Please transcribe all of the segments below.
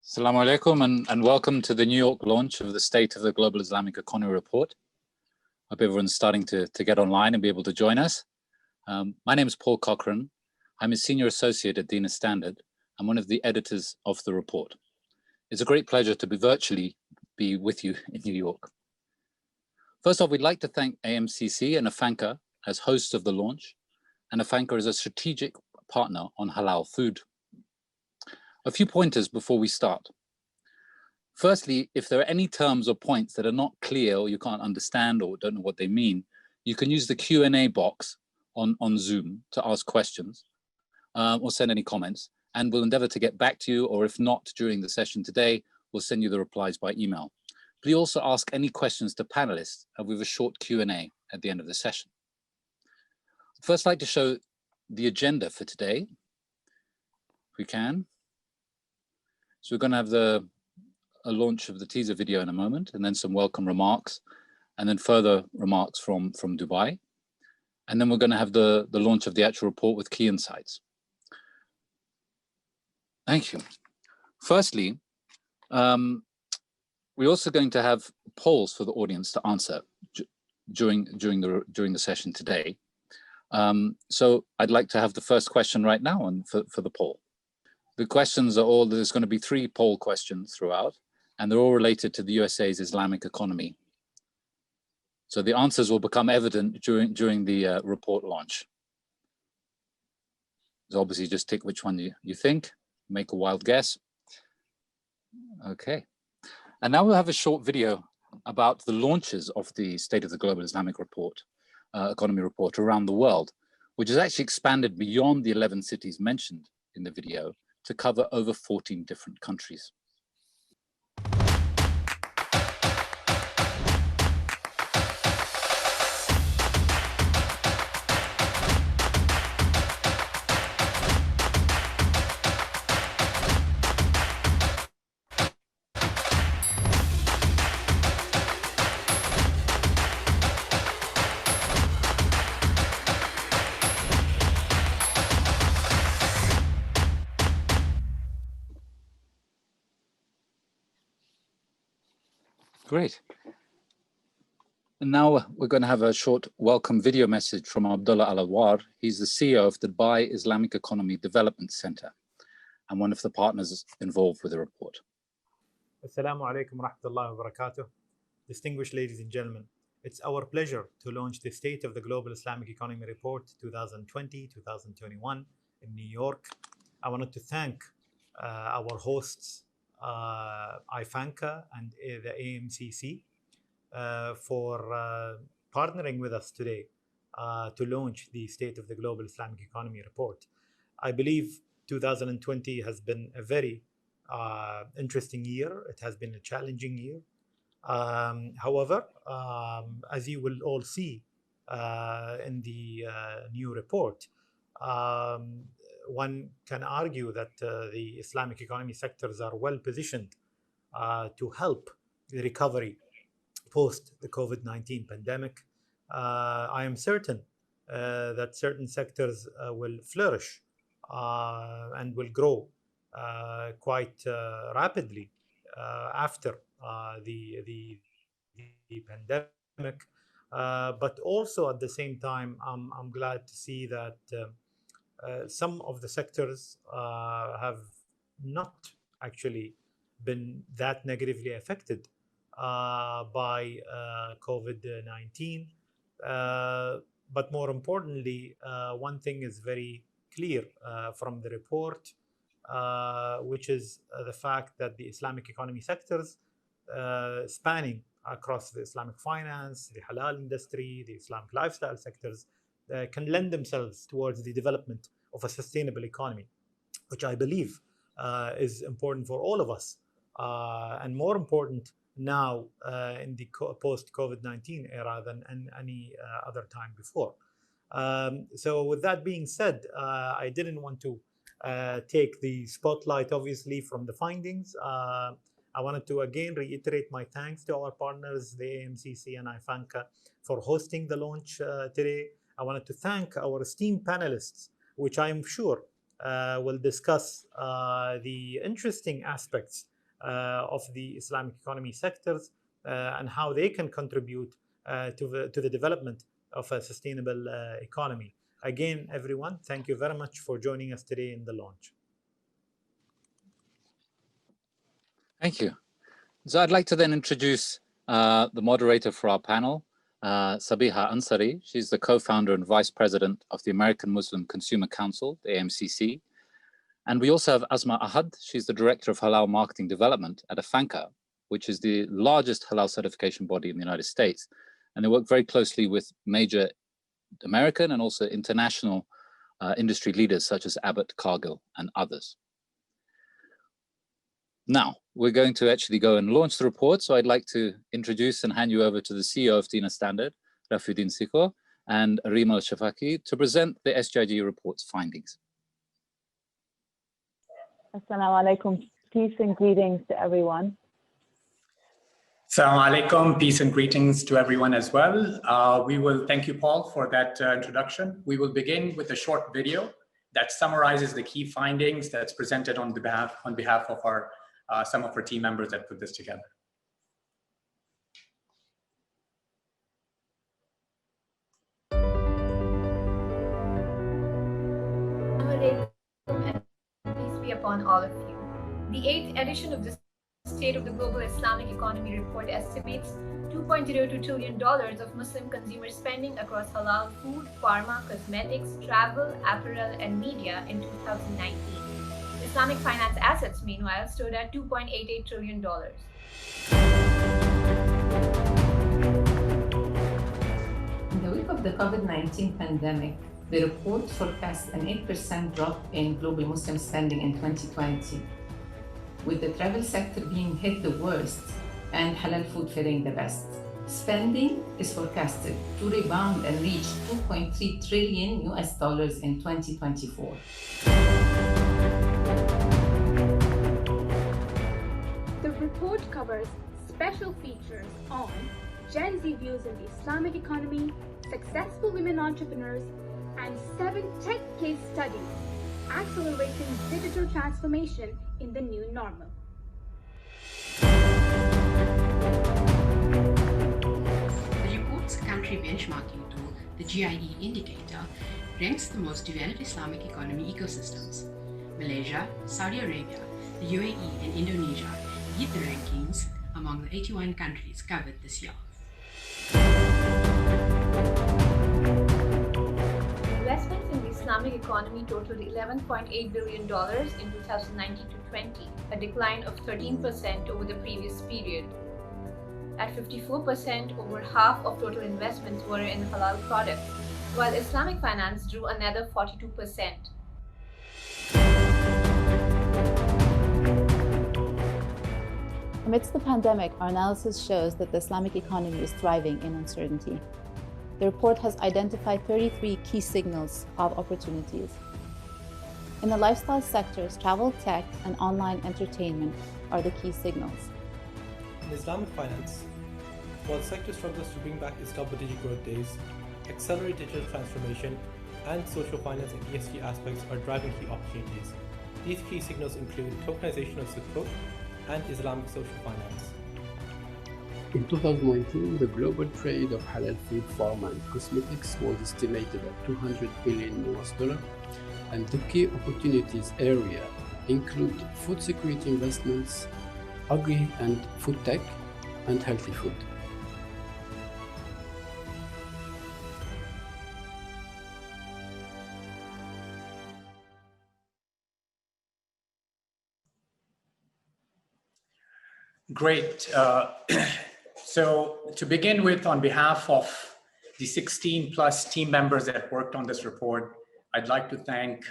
Assalamu alaikum and welcome to the New York launch of the State of the Global Islamic Economy report. I hope everyone's starting to get online and be able to join us. My name is Paul Cochran. I'm a senior associate at Dina Standard. I'm one of the editors of the report. It's a great pleasure to virtually be with you in New York. First off, we'd like to thank AMCC and IFANCA as hosts of the launch, and IFANCA is a strategic partner on halal food. A few pointers before we start. Firstly, if there are any terms or points that are not clear or you can't understand or don't know what they mean, you can use the Q&A box on Zoom to ask questions or send any comments, and we'll endeavor to get back to you, or if not during the session today, we'll send you the replies by email. Please also ask any questions to panelists, and we have a short Q&A at the end of the session. I'd first like to show the agenda for today, if we can. So we're going to have a launch of the teaser video in a moment, and then some welcome remarks, and then further remarks from Dubai. And then we're going to have the launch of the actual report with key insights. Thank you. Firstly, we're also going to have polls for the audience to answer during the session today. So I'd like to have the first question right now for the poll. The questions are all, there's going to be 3 poll questions throughout, and they're all related to the USA's Islamic economy. So the answers will become evident during the report launch. So obviously just tick which one you think, make a wild guess. Okay. And now we'll have a short video about the launches of the State of the Global Islamic Economy report around the world, which has actually expanded beyond the 11 cities mentioned in the video to cover over 14 different countries. Great. And now we're going to have a short welcome video message from Abdullah Al-Awar. He's the CEO of the Dubai Islamic Economy Development Center and one of the partners involved with the report. Assalamu alaikum wa rahmatullahi wa barakatuh. Distinguished ladies and gentlemen, it's our pleasure to launch the State of the Global Islamic Economy Report 2020-2021 in New York. I wanted to thank our hosts, IFANCA and the AMCC, for partnering with us today to launch the State of the Global Islamic Economy report. I believe 2020 has been a very interesting year. It has been a challenging year. However, as you will all see in the new report, one can argue that the Islamic economy sectors are well positioned to help the recovery post the COVID-19 pandemic. I am certain that certain sectors will flourish and will grow quite rapidly after the pandemic. But also at the same time, I'm glad to see that some of the sectors have not actually been that negatively affected by COVID-19. But more importantly, one thing is very clear from the report, which is the fact that the Islamic economy sectors spanning across the Islamic finance, the halal industry, the Islamic lifestyle sectors, can lend themselves towards the development of a sustainable economy, which I believe is important for all of us, and more important now in the post-COVID-19 era than any other time before. So with that being said, I didn't want to take the spotlight, obviously, from the findings. I wanted to again reiterate my thanks to our partners, the AMCC and IFANCA, for hosting the launch today. I wanted to thank our esteemed panelists, which I am sure will discuss the interesting aspects of the Islamic economy sectors and how they can contribute to the development of a sustainable economy. Again, everyone, thank you very much for joining us today in the launch. Thank you. So I'd like to then introduce the moderator for our panel, Sabiha Ansari. She's the co-founder and vice president of the American Muslim Consumer Council, the AMCC. And we also have Asma Ahad. She's the director of Halal Marketing Development at IFANCA, which is the largest halal certification body in the United States. And they work very closely with major American and also international industry leaders such as Abbott, Cargill, and others. Now, we're going to actually go and launch the report. So I'd like to introduce and hand you over to the CEO of Dina Standard, Rafiuddin Siko, and Reem Al-Shafaki to present the SGIE report's findings. Assalamu alaikum. Peace and greetings to everyone. Assalamu alaikum. Peace and greetings to everyone as well. We will thank you, Paul, for that introduction. We will begin with a short video that summarizes the key findings that's presented on behalf of our some of our team members that put this together. Peace be upon all of you. The 8th edition of the State of the Global Islamic Economy report estimates $2.02 trillion of Muslim consumer spending across halal food, pharma, cosmetics, travel, apparel, and media in 2019. Islamic finance assets, meanwhile, stood at $2.88 trillion. In the wake of the COVID-19 pandemic, the report forecasts an 8% drop in global Muslim spending in 2020, with the travel sector being hit the worst and halal food faring the best. Spending is forecasted to rebound and reach $2.3 trillion in 2024. The report covers special features on Gen Z views in the Islamic economy, successful women entrepreneurs, and 7 tech case studies accelerating digital transformation in the new normal. The report's country benchmarking tool, the SGIE indicator, ranks the most developed Islamic economy ecosystems. Malaysia, Saudi Arabia, the UAE, and Indonesia lead the rankings among the 81 countries covered this year. Investments in the Islamic economy totaled $11.8 billion in 2019-20, a decline of 13% over the previous period. At 54%, over half of total investments were in halal products, while Islamic finance drew another 42%. Amidst the pandemic, our analysis shows that the Islamic economy is thriving in uncertainty. The report has identified 33 key signals of opportunities. In the lifestyle sectors, travel, tech, and online entertainment are the key signals. In Islamic finance, while the sector struggles to bring back its double-digit growth days, accelerate digital transformation, and social finance and ESG aspects are driving key opportunities. These key signals include tokenization of sukuk and Islamic social finance. In 2019, the global trade of halal food, pharma, and cosmetics was estimated at $200 billion, and the key opportunities area include food security investments, agri and food tech, and healthy food. Great. So to begin with, on behalf of the 16 plus team members that worked on this report, I'd like to thank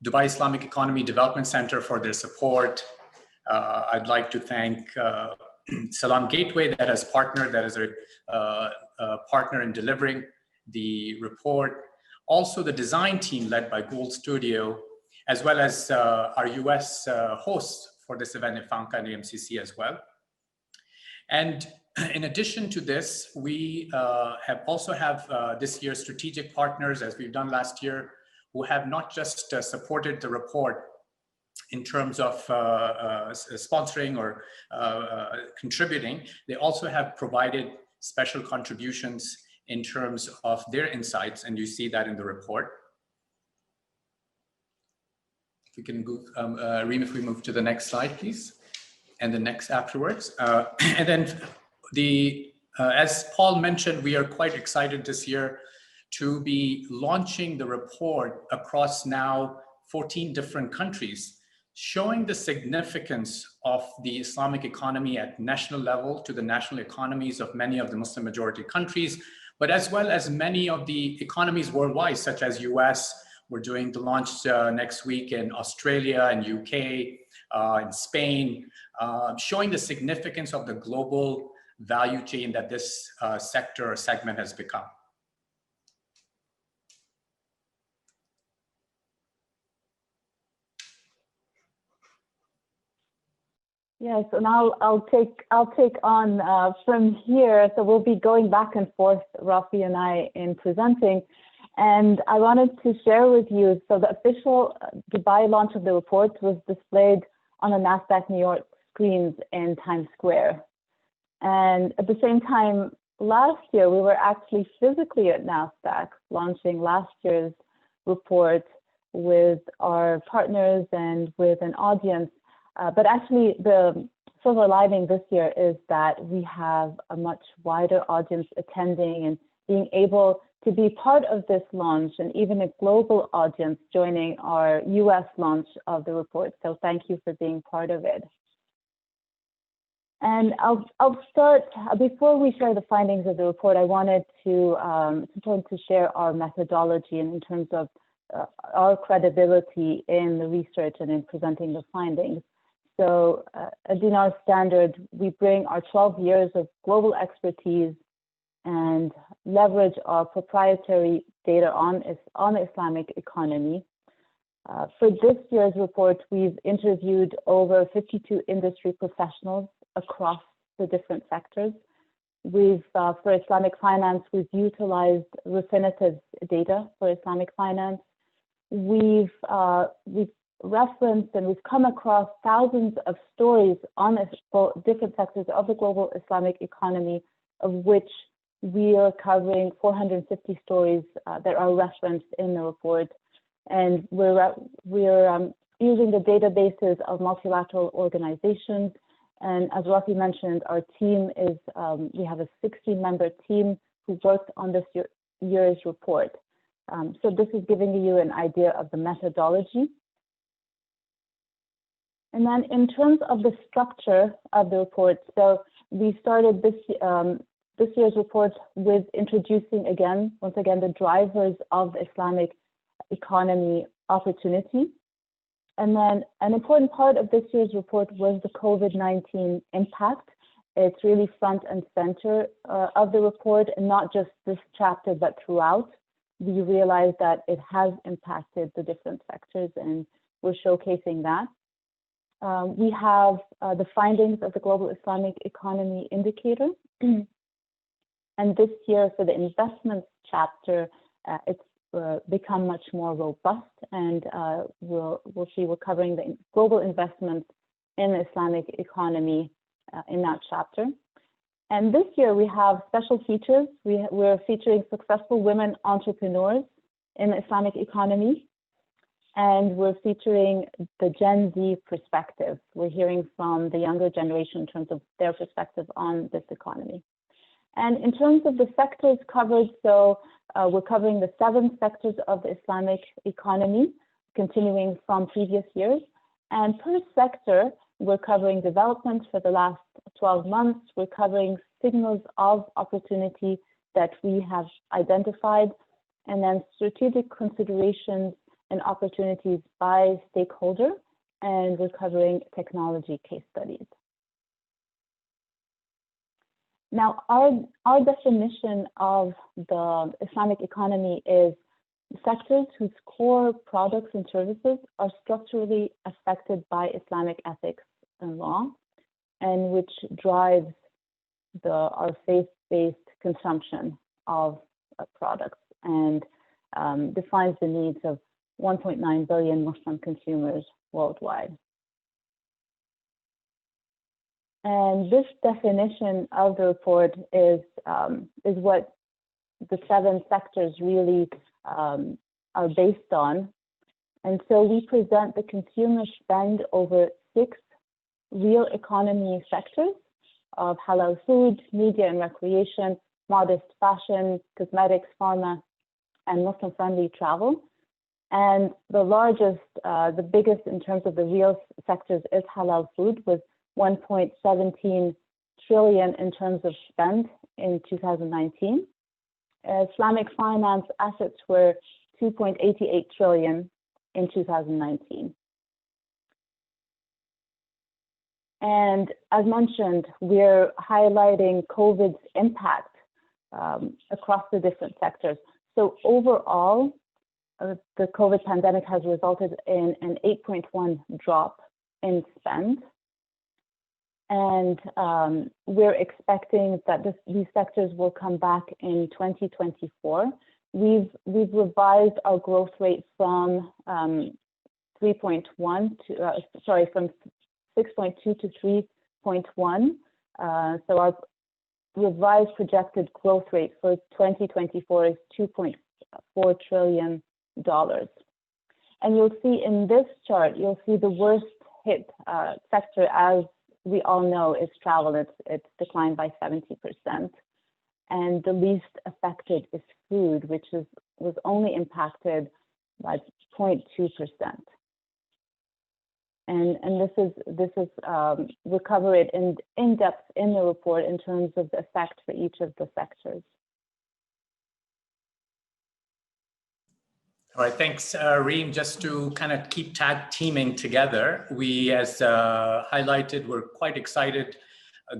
Dubai Islamic Economy Development Center for their support. I'd like to thank Salam Gateway that has partnered, that is a partner in delivering the report. Also the design team led by Gold Studio, as well as our US hosts for this event, IFANCA and AMCC as well. And in addition to this, we also have this year's strategic partners, as we've done last year, who have not just supported the report in terms of sponsoring or contributing. They also have provided special contributions in terms of their insights, and you see that in the report. If we can go, Reem, if we move to the next slide, please, and the next afterwards. And then as Paul mentioned, we are quite excited this year to be launching the report across now 14 different countries, showing the significance of the Islamic economy at national level to the national economies of many of the Muslim majority countries, but as well as many of the economies worldwide, such as US. We're doing the launch next week in Australia and UK, in Spain, showing the significance of the global value chain that this sector or segment has become. Yes, and I'll take on from here. So we'll be going back and forth, Rafi and I, in presenting. And I wanted to share with you, so the official Dubai launch of the report was displayed on the NASDAQ New York screens in Times Square. And at the same time, last year, we were actually physically at NASDAQ launching last year's report with our partners and with an audience. But actually, the silver lining this year is that we have a much wider audience attending and being able to be part of this launch, and even a global audience joining our US launch of the report. So thank you for being part of it. And I'll start, before we share the findings of the report, I wanted to share our methodology in terms of our credibility in the research and in presenting the findings. So as in our standard, we bring our 12 years of global expertise and leverage our proprietary data on Islamic economy. For this year's report, we've interviewed over 52 industry professionals across the different sectors. For Islamic finance, we've utilized Refinitive's data for Islamic finance. We've referenced and we've come across thousands of stories on different sectors of the global Islamic economy, of which we are covering 450 stories that are referenced in the report. And we're using the databases of multilateral organizations. And as Rafi mentioned, our team is, we have a 60-member team who worked on this year's report. So this is giving you an idea of the methodology. And then in terms of the structure of the report, so we started this year's report with introducing once again, the drivers of the Islamic economy opportunity. And then an important part of this year's report was the COVID-19 impact. It's really front and center of the report, and not just this chapter, but throughout. We realize that it has impacted the different sectors, and we're showcasing that. We have the findings of the Global Islamic Economy Indicator. And this year, for the investments chapter, it's become much more robust, and we'll see we're covering the global investments in the Islamic economy in that chapter. And this year we have special features. We're featuring successful women entrepreneurs in the Islamic economy, and we're featuring the Gen Z perspective. We're hearing from the younger generation in terms of their perspective on this economy. And in terms of the sectors covered, so we're covering the 7 sectors of the Islamic economy, continuing from previous years. And per sector, we're covering development for the last 12 months. We're covering signals of opportunity that we have identified, and then strategic considerations and opportunities by stakeholder, and we're covering technology case studies. Now, our definition of the Islamic economy is sectors whose core products and services are structurally affected by Islamic ethics and law, and which drives our faith-based consumption of products and defines the needs of 1.9 billion Muslim consumers worldwide. And this definition of the report is what the 7 sectors really are based on. And so we present the consumer spend over 6 real economy sectors of halal food, media and recreation, modest fashion, cosmetics, pharma, and Muslim-friendly travel. And the largest, the biggest in terms of the real sectors is halal food, with 1.17 trillion in terms of spend in 2019. Islamic finance assets were 2.88 trillion in 2019. And as mentioned, we're highlighting COVID's impact across the different sectors. So overall, the COVID pandemic has resulted in an 8.1 drop in spend. And we're expecting that these sectors will come back in 2024. We've revised our growth rate from 3.1 to from 6.2 to 3.1. So our revised projected growth rate for 2024 is $2.4 trillion. And you'll see in this chart, you'll see the worst hit sector, as we all know, is travel. It's declined by 70%. And the least affected is food, which was only impacted by 0.2%. And this is we cover it in depth in the report in terms of the effect for each of the sectors. All right, thanks, Reem. Just to kind of keep tag teaming together, we, as highlighted, we're quite excited,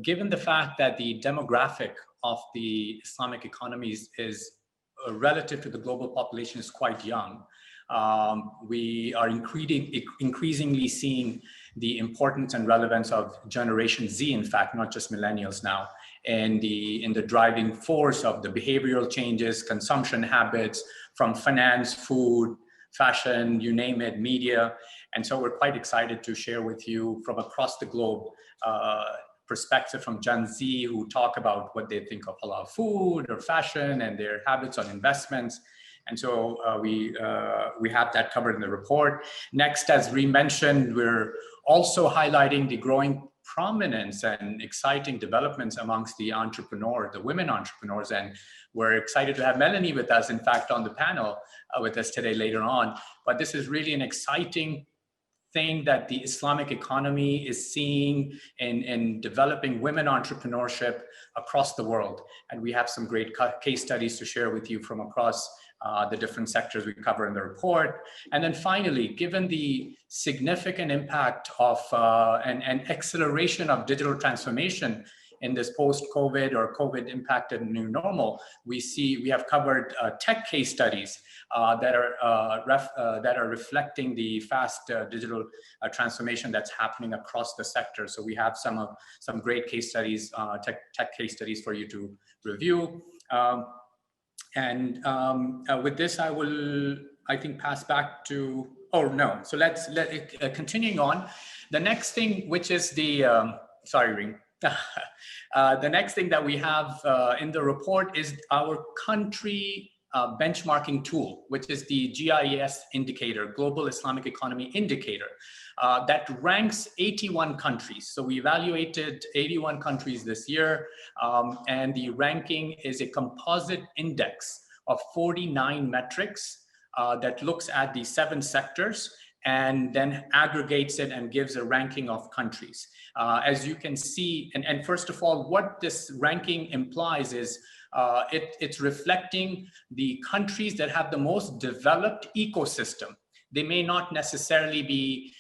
given the fact that the demographic of the Islamic economies is relative to the global population is quite young. We are increasingly seeing the importance and relevance of Generation Z, in fact, not just millennials now, and in the driving force of the behavioral changes, consumption habits, from finance, food, fashion, you name it, media. And so we're quite excited to share with you from across the globe perspective from Gen Z, who talk about what they think of halal food or fashion and their habits on investments. And so we have that covered in the report. Next, as Reem mentioned, we're also highlighting the growing prominence and exciting developments amongst the women entrepreneurs. And we're excited to have Melanie with us, in fact, on the panel with us today later on. But this is really an exciting thing that the Islamic economy is seeing in developing women entrepreneurship across the world. And we have some great case studies to share with you from across the different sectors we cover in the report. And then finally, given the significant impact of and acceleration of digital transformation in this post-COVID or COVID impacted new normal, we have covered tech case studies that are reflecting the fast digital transformation that's happening across the sector. So we have some great case studies, tech case studies for you to review. With this, I will, I think, pass back to, so let's continuing on. The next thing, which is the, sorry, Reem. The next thing that we have in the report is our country benchmarking tool, which is the GIES indicator, Global Islamic Economy indicator, that ranks 81 countries. So we evaluated 81 countries this year, and the ranking is a composite index of 49 metrics that looks at the 7 sectors and then aggregates it and gives a ranking of countries. As you can see, and first of all, what this ranking implies is it's reflecting the countries that have the most developed ecosystem. They may not necessarily be,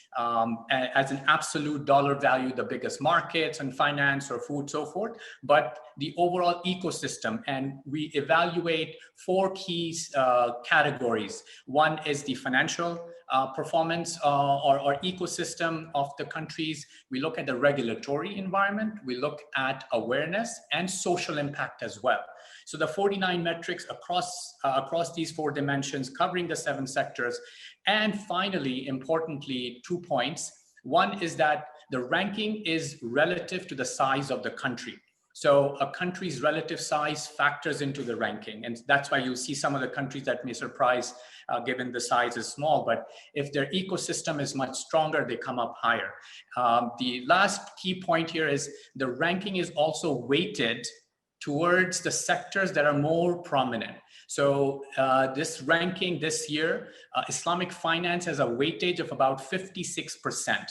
as an absolute dollar value, the biggest markets and finance or food, so forth, but the overall ecosystem. And we evaluate 4 key categories. One is the financial performance or ecosystem of the countries. We look at the regulatory environment, we look at awareness and social impact as well. So the 49 metrics across these 4 dimensions, covering the 7 sectors. And finally, importantly, 2 points. One is that the ranking is relative to the size of the country. So a country's relative size factors into the ranking. And that's why you'll see some of the countries that may surprise given the size is small, but if their ecosystem is much stronger, they come up higher. The last key point here is the ranking is also weighted towards the sectors that are more prominent. So this ranking this year, Islamic finance has a weightage of about 56%.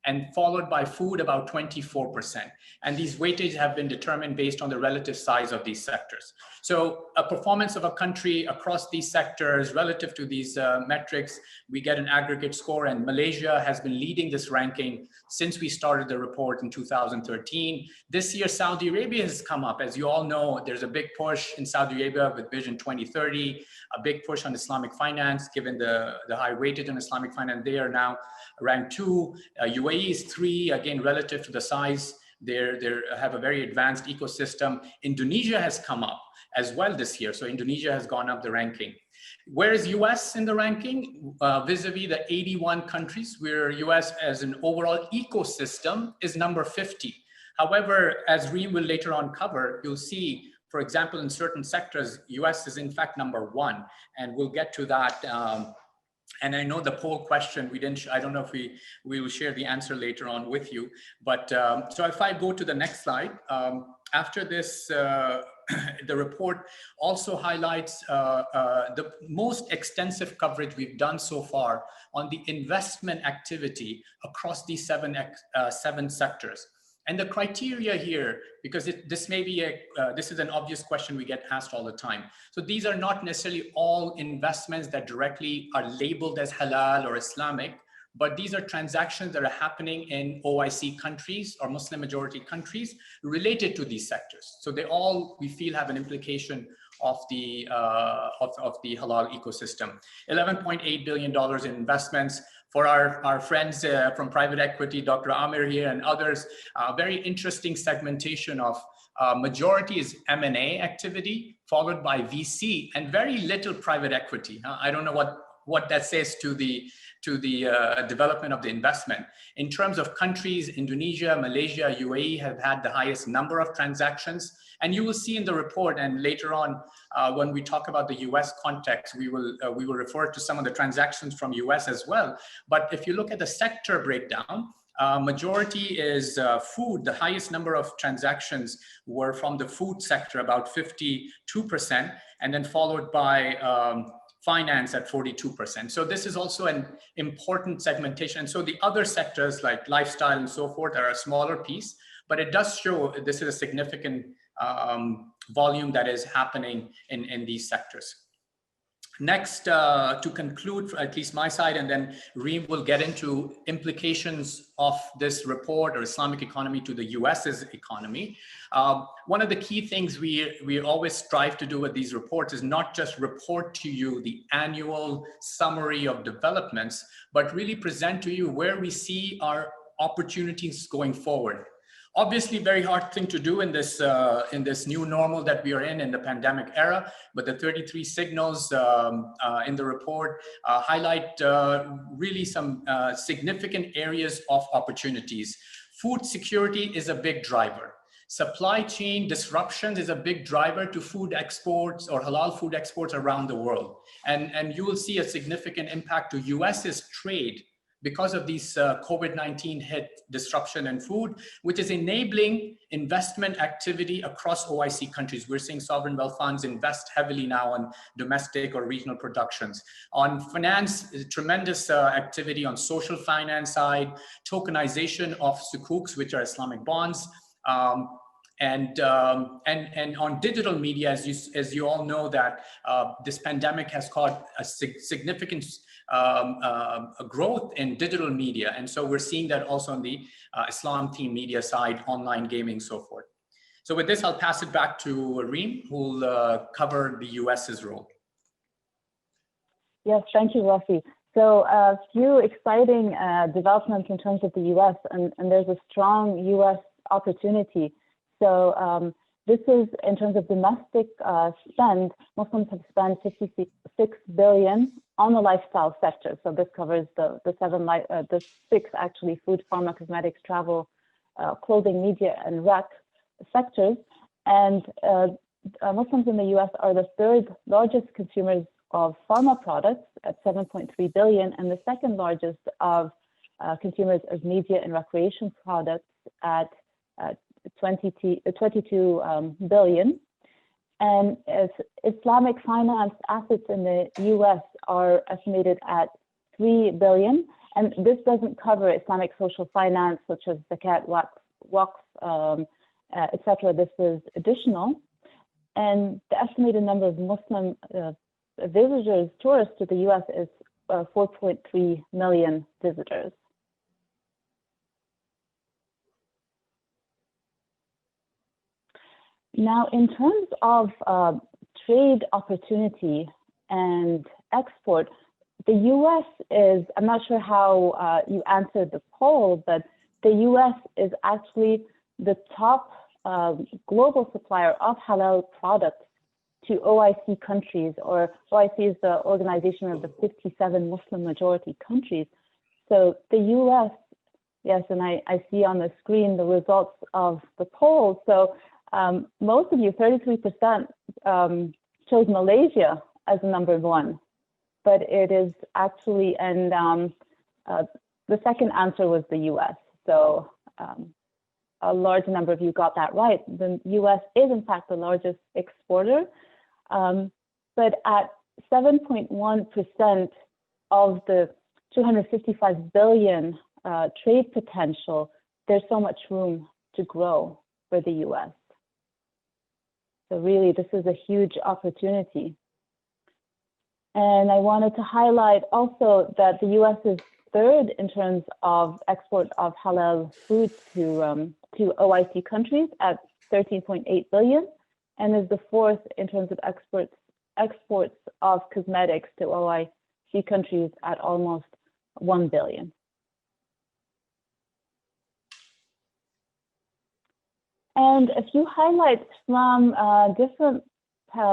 And followed by food about 24%. And these weightages have been determined based on the relative size of these sectors. So a performance of a country across these sectors relative to these metrics, we get an aggregate score, and Malaysia has been leading this ranking since we started the report in 2013. This year, Saudi Arabia has come up. As you all know, there's a big push in Saudi Arabia with Vision 2030, a big push on Islamic finance, given the high weightage on Islamic finance. They are now ranked 2. UAE is 3, again, relative to the size. They have a very advanced ecosystem. Indonesia has come up as well this year. So Indonesia has gone up the ranking. Where is US in the ranking? Vis-a-vis the 81 countries, where US as an overall ecosystem is number 50. However, as Reem will later on cover, you'll see, for example, in certain sectors, US is in fact number 1, and we'll get to that. And I know the poll question, I don't know if we will share the answer later on with you, but so if I go to the next slide, after this, the report also highlights the most extensive coverage we've done so far on the investment activity across these seven sectors. And the criteria here, because this is an obvious question we get asked all the time. So these are not necessarily all investments that directly are labeled as halal or Islamic, but these are transactions that are happening in OIC countries or Muslim majority countries related to these sectors. So they all, we feel, have an implication of the halal ecosystem. $11.8 billion in investments. For our friends from private equity, Dr. Amir here and others, very interesting segmentation of majority is M&A activity, followed by VC, and very little private equity. I don't know what that says to the development of the investment. In terms of countries, Indonesia, Malaysia, UAE have had the highest number of transactions. And you will see in the report, and later on, when we talk about the US context, we will refer to some of the transactions from US as well. But if you look at the sector breakdown, majority is food. The highest number of transactions were from the food sector, about 52%, and then followed by finance at 42%. So this is also an important segmentation. So the other sectors like lifestyle and so forth are a smaller piece, but it does show this is a significant volume that is happening in these sectors. Next, to conclude, at least my side, and then Reem will get into implications of this report or Islamic economy to the US's economy. One of the key things we always strive to do with these reports is not just report to you the annual summary of developments, but really present to you where we see our opportunities going forward. Obviously, very hard thing to do in this new normal that we are in the pandemic era, but the 33 signals in the report highlight really some significant areas of opportunities. Food security is a big driver. Supply chain disruptions is a big driver to food exports or halal food exports around the world. And you will see a significant impact to US's trade because of these COVID-19 hit disruption in food, which is enabling investment activity across OIC countries. We're seeing sovereign wealth funds invest heavily now on domestic or regional productions. On finance, tremendous activity on social finance side, tokenization of sukuks, which are Islamic bonds, and on digital media, as you all know, that this pandemic has caused a significant growth in digital media. And so we're seeing that also on the Islam themed media side, online gaming, so forth. So with this, I'll pass it back to Reem, who will cover the US's role. Yes, thank you, Rafi. So a few exciting developments in terms of the US, and there's a strong US opportunity. So this is in terms of domestic spend. Muslims have spent 56 billion on the lifestyle sector. So this covers the six actually: food, pharma, cosmetics, travel, clothing, media, and rec sectors. And Muslims in the US are the third largest consumers of pharma products at 7.3 billion, and the second largest of consumers of media and recreation products at 22 billion. And as Islamic finance assets in the US are estimated at 3 billion. And this doesn't cover Islamic social finance, such as zakat, waqf, etc. This is additional. And the estimated number of Muslim visitors, tourists to the US is 4.3 million visitors. Now, in terms of trade opportunity and export, the US is, I'm not sure how you answered the poll, but the US is actually the top global supplier of halal products to OIC countries, or OIC is the organization of the 57 Muslim majority countries. So the US, yes, and I see on the screen the results of the poll. So most of you, 33%, chose Malaysia as number one, but it is actually, and the second answer was the US. So a large number of you got that right. The US is in fact the largest exporter, but at 7.1% of the 255 billion trade potential, there's so much room to grow for the US. So really, this is a huge opportunity. And I wanted to highlight also that the US is third in terms of export of halal foods to OIC countries at 13.8 billion, and is the fourth in terms of exports of cosmetics to OIC countries at almost 1 billion. And a few highlights from different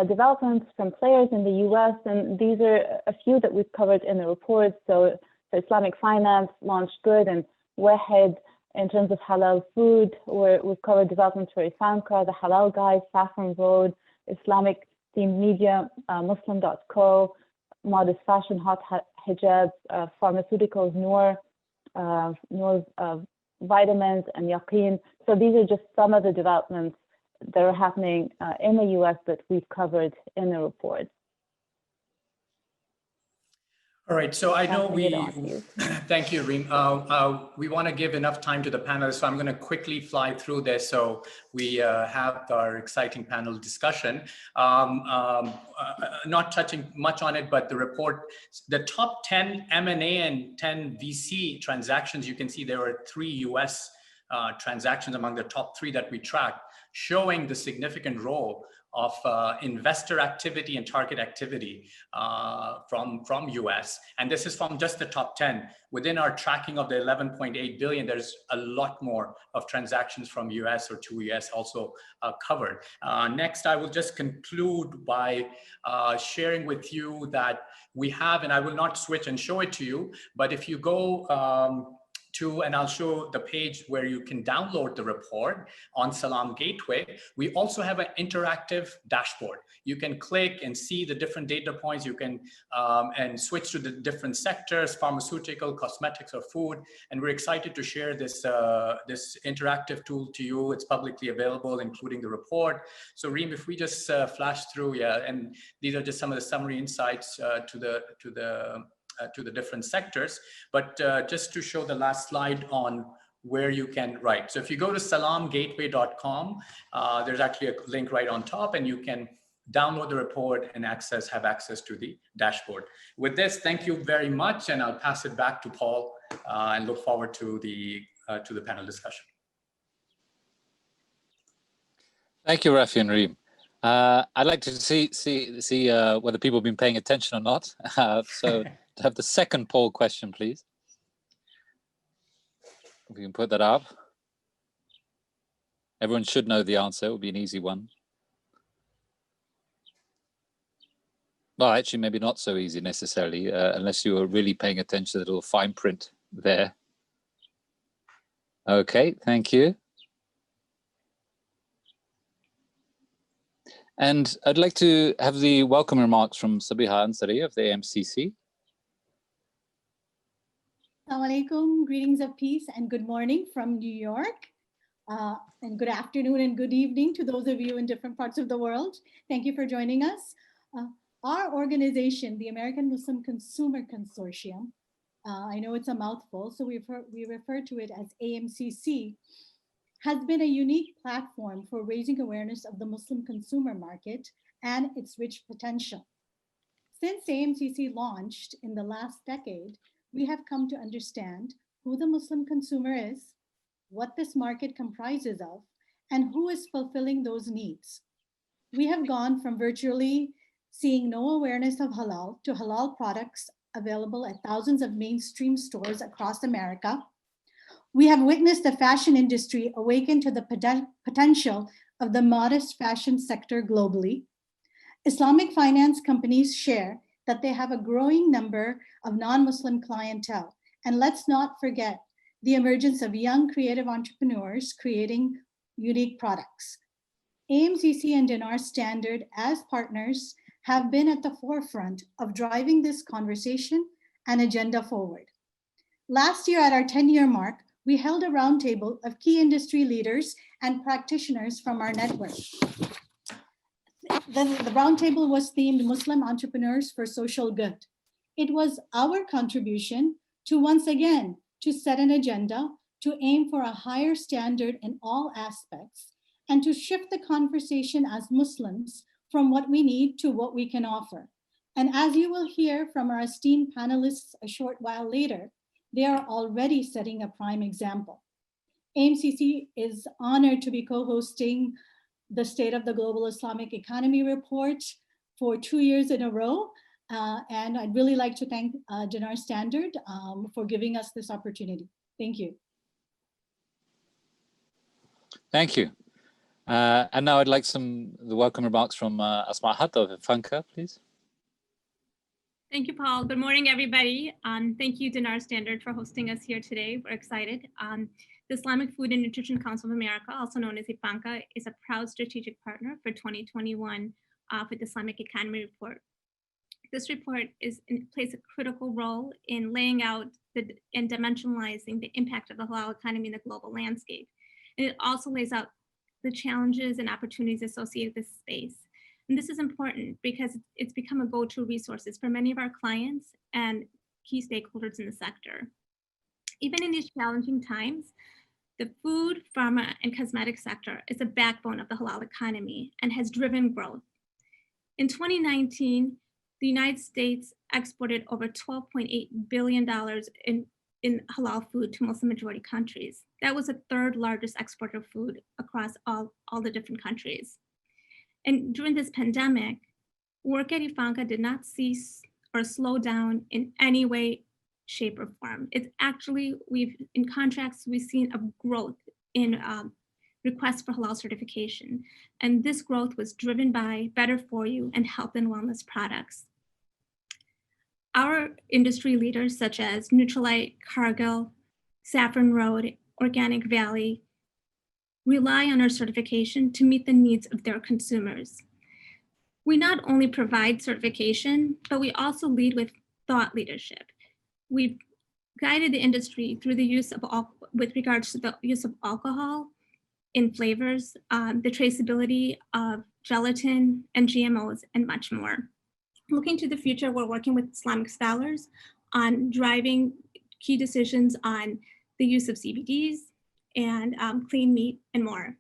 developments from players in the US, and these are a few that we've covered in the report. So Islamic finance launched Good, and Wahed in terms of halal food, where we've covered developments for IFANCA, the Halal Guide, Saffron Road, Islamic themed media, Muslim.co, modest fashion, hot hijab, pharmaceuticals, Noor vitamins, and Yaqeen. So these are just some of the developments that are happening in the US that we've covered in the report. All right, so I know thank you, Reem. We want to give enough time to the panelists, so I'm going to quickly fly through this so we have our exciting panel discussion. Not touching much on it, but the report, the top 10 M&A and 10 VC transactions, you can see there were 3 US transactions among the top 3 that we tracked, showing the significant role of investor activity and target activity from US. And this is from just the top 10. Within our tracking of the 11.8 billion, there's a lot more of transactions from US or to US also covered. Next, I will just conclude by sharing with you that we have, and I will not switch and show it to you, but if you go and I'll show the page where you can download the report on Salam Gateway. We also have an interactive dashboard. You can click and see the different data points. You can and switch to the different sectors, pharmaceutical, cosmetics, or food. And we're excited to share this this interactive tool to you. It's publicly available, including the report. So Reem, if we just flash through, and these are just some of the summary insights to the different sectors, but just to show the last slide on where you can write. So if you go to salamgateway.com, there's actually a link right on top, and you can download the report and have access to the dashboard. With this, thank you very much, and I'll pass it back to Paul and look forward to the panel discussion. Thank you, Rafi and Reem. I'd like to see whether people have been paying attention or not. So have the second poll question, please. If we can put that up. Everyone should know the answer. It will be an easy one. Well, actually, maybe not so easy necessarily, unless you were really paying attention to the little fine print there. Okay, thank you. And I'd like to have the welcome remarks from Sabiha Ansari of the AMCC. Assalamu alaikum, greetings of peace and good morning from New York. And good afternoon and good evening to those of you in different parts of the world. Thank you for joining us. Our organization, the American Muslim Consumer Consortium, I know it's a mouthful, so we refer to it as AMCC, has been a unique platform for raising awareness of the Muslim consumer market and its rich potential. Since AMCC launched in the last decade, we have come to understand who the Muslim consumer is, what this market comprises of, and who is fulfilling those needs. We have gone from virtually seeing no awareness of halal to halal products available at thousands of mainstream stores across America. We have witnessed the fashion industry awaken to the potential of the modest fashion sector globally. Islamic finance companies share that they have a growing number of non-Muslim clientele. And let's not forget the emergence of young creative entrepreneurs creating unique products. AMCC and Dinar Standard as partners have been at the forefront of driving this conversation and agenda forward. Last year at our 10-year mark, we held a roundtable of key industry leaders and practitioners from our network. The roundtable was themed Muslim Entrepreneurs for Social Good. It was our contribution to once again, to set an agenda, to aim for a higher standard in all aspects, and to shift the conversation as Muslims from what we need to what we can offer. And as you will hear from our esteemed panelists a short while later, they are already setting a prime example. AMCC is honored to be co-hosting the State of the Global Islamic Economy report for 2 years in a row. And I'd really like to thank Dinar Standard for giving us this opportunity. Thank you. Thank you. And now I'd like the welcome remarks from Asma Hat of IFANCA, please. Thank you, Paul. Good morning, everybody. Thank you, Dinar Standard, for hosting us here today. We're excited. The Islamic Food and Nutrition Council of America, also known as IFANCA, is a proud strategic partner for 2021 for the Islamic Economy Report. This report plays a critical role in laying out and dimensionalizing the impact of the halal economy in the global landscape. And it also lays out the challenges and opportunities associated with this space. And this is important because it's become a go-to resources for many of our clients and key stakeholders in the sector. Even in these challenging times, the food, pharma, and cosmetic sector is a backbone of the halal economy and has driven growth. In 2019, the United States exported over $12.8 billion in halal food to Muslim majority countries. That was the third largest exporter of food across all the different countries. And during this pandemic, work at IFANCA did not cease or slow down in any way, shape, or form. It's actually, in contracts, we've seen a growth in requests for halal certification. And this growth was driven by better for you and health and wellness products. Our industry leaders, such as Nutrilite, Cargill, Saffron Road, Organic Valley, rely on our certification to meet the needs of their consumers. We not only provide certification, but we also lead with thought leadership. We've guided the industry through the use of, with regards to the use of alcohol in flavors, the traceability of gelatin and GMOs, and much more. Looking to the future, we're working with Islamic scholars on driving key decisions on the use of CBDs and clean meat and more.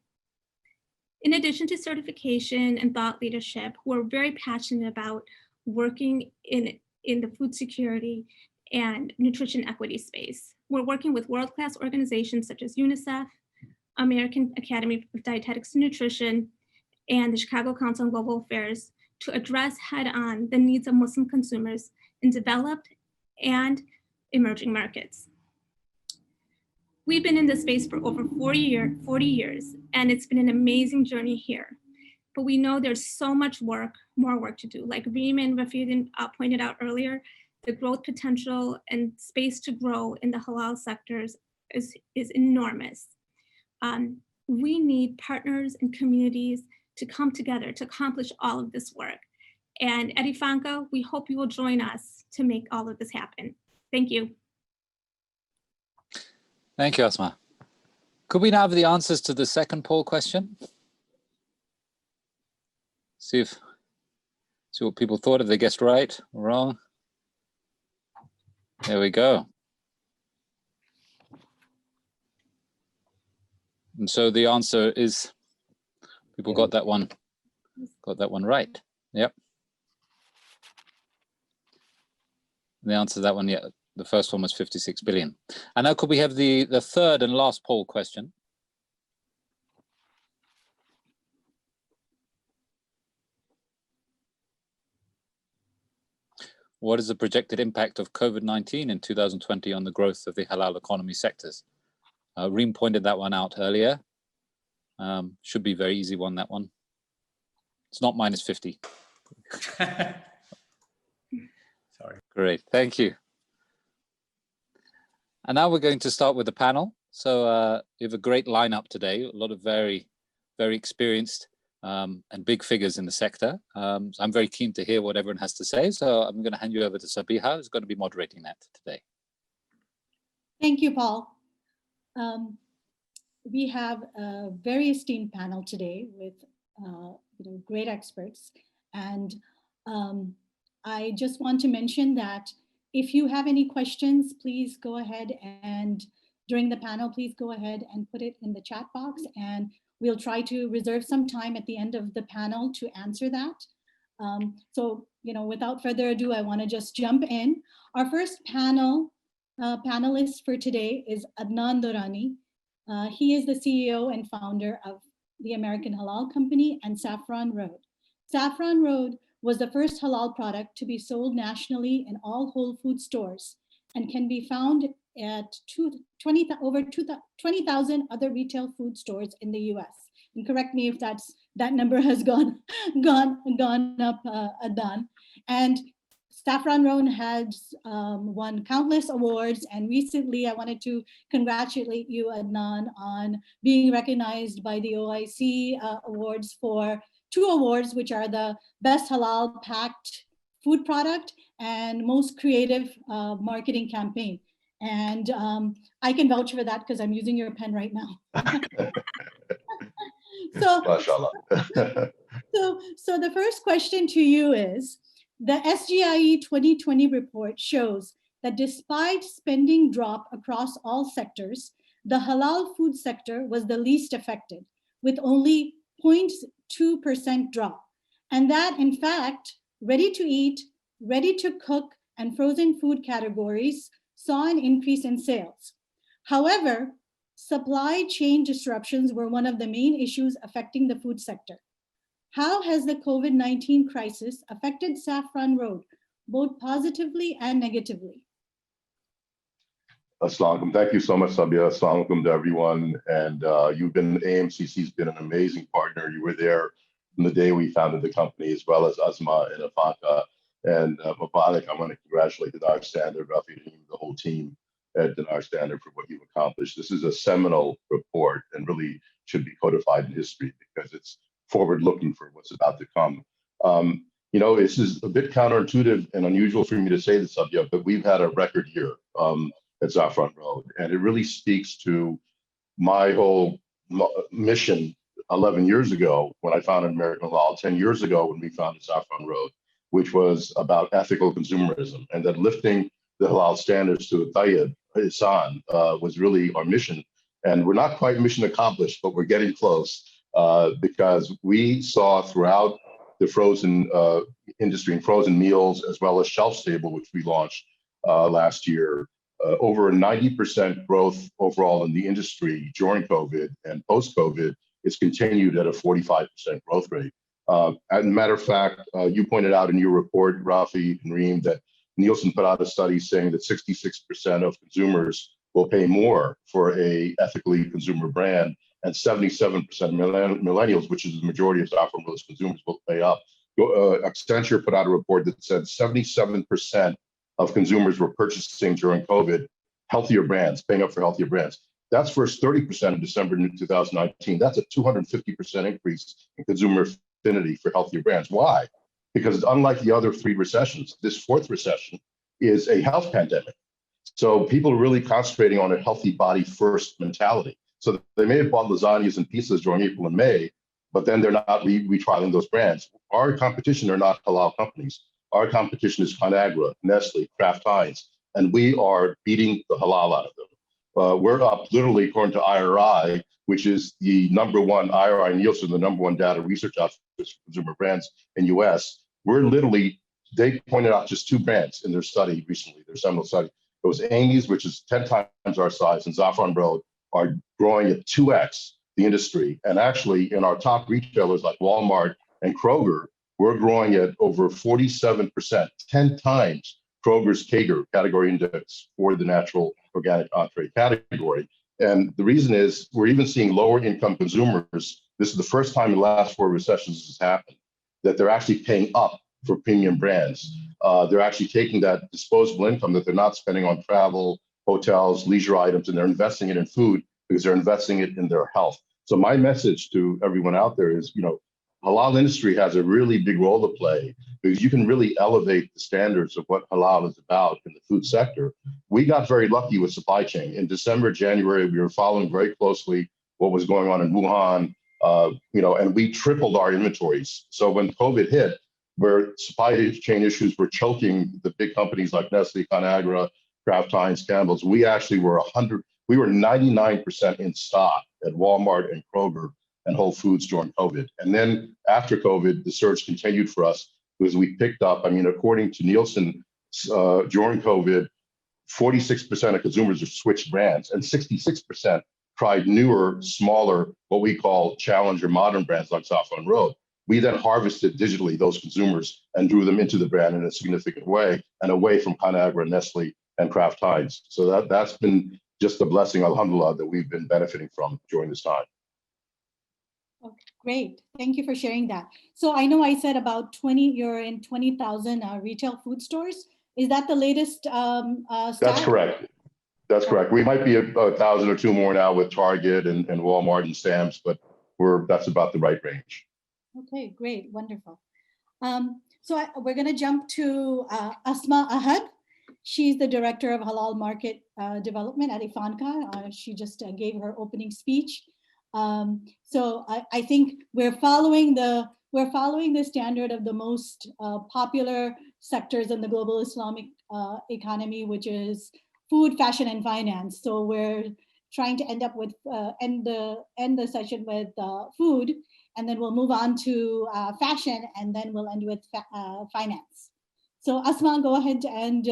In addition to certification and thought leadership, we're very passionate about working in the food security and nutrition equity space. We're working with world-class organizations such as UNICEF, American Academy of Dietetics and Nutrition, and the Chicago Council on Global Affairs to address head-on the needs of Muslim consumers and develop and emerging markets. We've been in this space for over 40 years, and it's been an amazing journey here. But we know there's so much more work to do. Like Reem and Rafidin pointed out earlier, the growth potential and space to grow in the halal sectors is enormous. We need partners and communities to come together to accomplish all of this work. And at IFANCA, we hope you will join us to make all of this happen. Thank you. Thank you, Asma. Could we now have the answers to the second poll question? See what people thought, if they guessed right or wrong. There we go. And so the answer is, people got that one right. Yep. And the answer to that one, yeah, the first one was 56 billion. And now could we have the third and last poll question? What is the projected impact of COVID-19 in 2020 on the growth of the halal economy sectors? Reem pointed that one out earlier. Should be a very easy one, that one. It's not minus 50. Sorry. Great, thank you. And now we're going to start with the panel. So we have a great lineup today, a lot of very, very experienced and big figures in the sector. So I'm very keen to hear what everyone has to say. So I'm going to hand you over to Sabiha, who's going to be moderating that today. Thank you, Paul. We have a very esteemed panel today with great experts. And I just want to mention that if you have any questions, please go ahead and during the panel, please go ahead and put it in the chat box, and we'll try to reserve some time at the end of the panel to answer that. So, without further ado, I want to just jump in. Our first panelist for today is Adnan Durrani. He is the CEO and founder of the American Halal Company and Saffron Road. Saffron Road was the first halal product to be sold nationally in all Whole Food stores and can be found at over 20,000 other retail food stores in the US. And correct me if that number has gone up, Adnan. And Saffron Road has won countless awards, and recently I wanted to congratulate you, Adnan, on being recognized by the OIC awards for 2 awards, which are the Best Halal Packed Food Product and Most Creative Marketing Campaign. And I can vouch for that because I'm using your pen right now. So the first question to you is, the SGIE 2020 report shows that despite spending drop across all sectors, the halal food sector was the least affected, with only 0.2% drop. And that, in fact, ready to eat, ready to cook, and frozen food categories saw an increase in sales. However, supply chain disruptions were one of the main issues affecting the food sector. How has the COVID-19 crisis affected Saffron Road, both positively and negatively? Assalamu alaikum. Thank you so much, Sabia. Assalamu alaikum to everyone. And AMCC's been an amazing partner. You were there from the day we founded the company, as well as Asma and IFANCA. And Mubarak, I want to congratulate Dinar Standard, Rafi, the whole team at Dinar Standard for what you've accomplished. This is a seminal report and really should be codified in history because it's forward-looking for what's about to come. This is a bit counterintuitive and unusual for me to say this subject, but we've had a record year at Saffron Road, and it really speaks to my whole mission 11 years ago when I founded American Halal, 10 years ago when we founded Saffron Road, which was about ethical consumerism, and that lifting the halal standards to a tayyib, ihsan, was really our mission. And we're not quite mission accomplished, but we're getting close. Because we saw throughout the frozen industry and frozen meals, as well as shelf stable, which we launched last year, over 90% growth overall in the industry during COVID, and post-COVID, it's continued at a 45% growth rate. As a matter of fact, you pointed out in your report, Rafi and Reem, that Nielsen put out a study saying that 66% of consumers will pay more for a ethically consumer brand, and 77% millennials, which is the majority of Saffron Rose consumers, will pay up. Accenture put out a report that said 77% of consumers were purchasing during COVID healthier brands, paying up for healthier brands. That's versus 30% in December 2019. That's a 250% increase in consumer affinity for healthier brands. Why? Because unlike the other three recessions, this fourth recession is a health pandemic. So people are really concentrating on a healthy body first mentality. So they may have bought lasagnas and pizzas during April and May, but then they're not retrialing those brands. Our competition are not halal companies. Our competition is ConAgra, Nestle, Kraft Heinz, and we are beating the halal out of them. We're up literally, according to IRI, which is the #1 IRI Nielsen, the #1 data research outfit for consumer brands in US. We're literally, they pointed out just two brands in their study recently, their seminal study. It was Amy's, which is 10 times our size, and Saffron Road are growing at 2x the industry. And actually, in our top retailers like Walmart and Kroger, we're growing at over 47%, 10 times Kroger's CAGR, category index, for the natural organic entree category. And the reason is we're even seeing lower income consumers. This is the first time in the last 4 recessions this has happened, that they're actually paying up for premium brands. They're actually taking that disposable income that they're not spending on travel, hotels, leisure items, and they're investing it in food because they're investing it in their health. So my message to everyone out there is, halal industry has a really big role to play because you can really elevate the standards of what halal is about in the food sector. We got very lucky with supply chain. In December, January, we were following very closely what was going on in Wuhan, and we tripled our inventories. So when COVID hit, where supply chain issues were choking the big companies like Nestle, ConAgra, Kraft Heinz, Campbell's, we actually were 99% in stock at Walmart and Kroger and Whole Foods during COVID. And then after COVID, the surge continued for us because we picked up, according to Nielsen, during COVID, 46% of consumers have switched brands and 66% tried newer, smaller, what we call challenger modern brands like Saffron Road. We then harvested digitally those consumers and drew them into the brand in a significant way and away from ConAgra, Nestle, and Kraft Heinz. So that's been just a blessing, alhamdulillah, that we've been benefiting from during this time. Okay, great. Thank you for sharing that. So I know I said about you're in 20,000 retail food stores. Is that the latest stat? That's correct. That's correct. We might be 1,000 or 2 more now with Target and Walmart and Sam's, but that's about the right range. Okay, great, wonderful. So we're going to jump to Asma Ahad. She's the director of Halal Market Development at IFANCA. She just gave her opening speech. So I think we're following the standard of the most popular sectors in the global Islamic economy, which is food, fashion, and finance. So we're trying to end the session with food, and then we'll move on to fashion, and then we'll end with finance. So Asma, go ahead and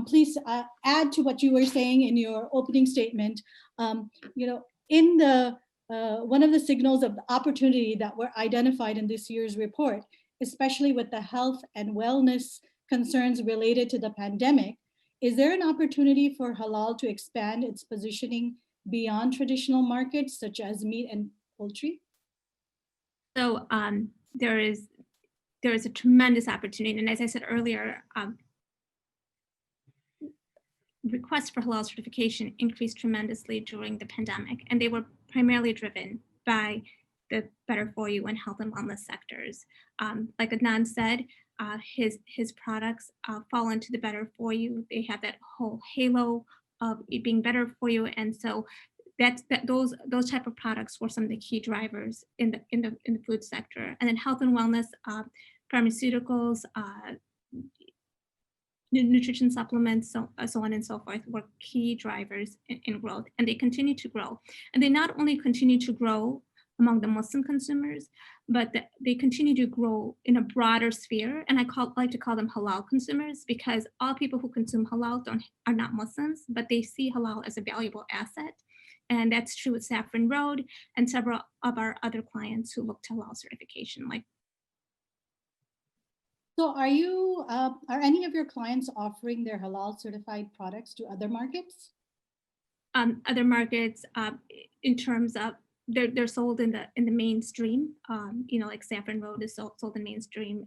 please add to what you were saying in your opening statement. In the one of the signals of opportunity that were identified in this year's report, especially with the health and wellness concerns related to the pandemic, is there an opportunity for halal to expand its positioning beyond traditional markets such as meat and poultry? So there is a tremendous opportunity, and as I said earlier, requests for halal certification increased tremendously during the pandemic, and they were primarily driven by the better for you and health and wellness sectors. Like Adnan said, his products fall into the better for you. They have that whole halo of it being better for you, and so those type of products were some of the key drivers in the food sector. And then health and wellness, pharmaceuticals, nutrition supplements, so on and so forth, were key drivers in growth, and they continue to grow. And they not only continue to grow among the Muslim consumers, but they continue to grow in a broader sphere. And I like to call them halal consumers, because all people who consume halal are not Muslims, but they see halal as a valuable asset. And that's true with Saffron Road and several of our other clients who look to halal certification. So are any of your clients offering their halal certified products to other markets? Other markets, in terms of they're sold in the mainstream. Like Saffron Road is sold in mainstream.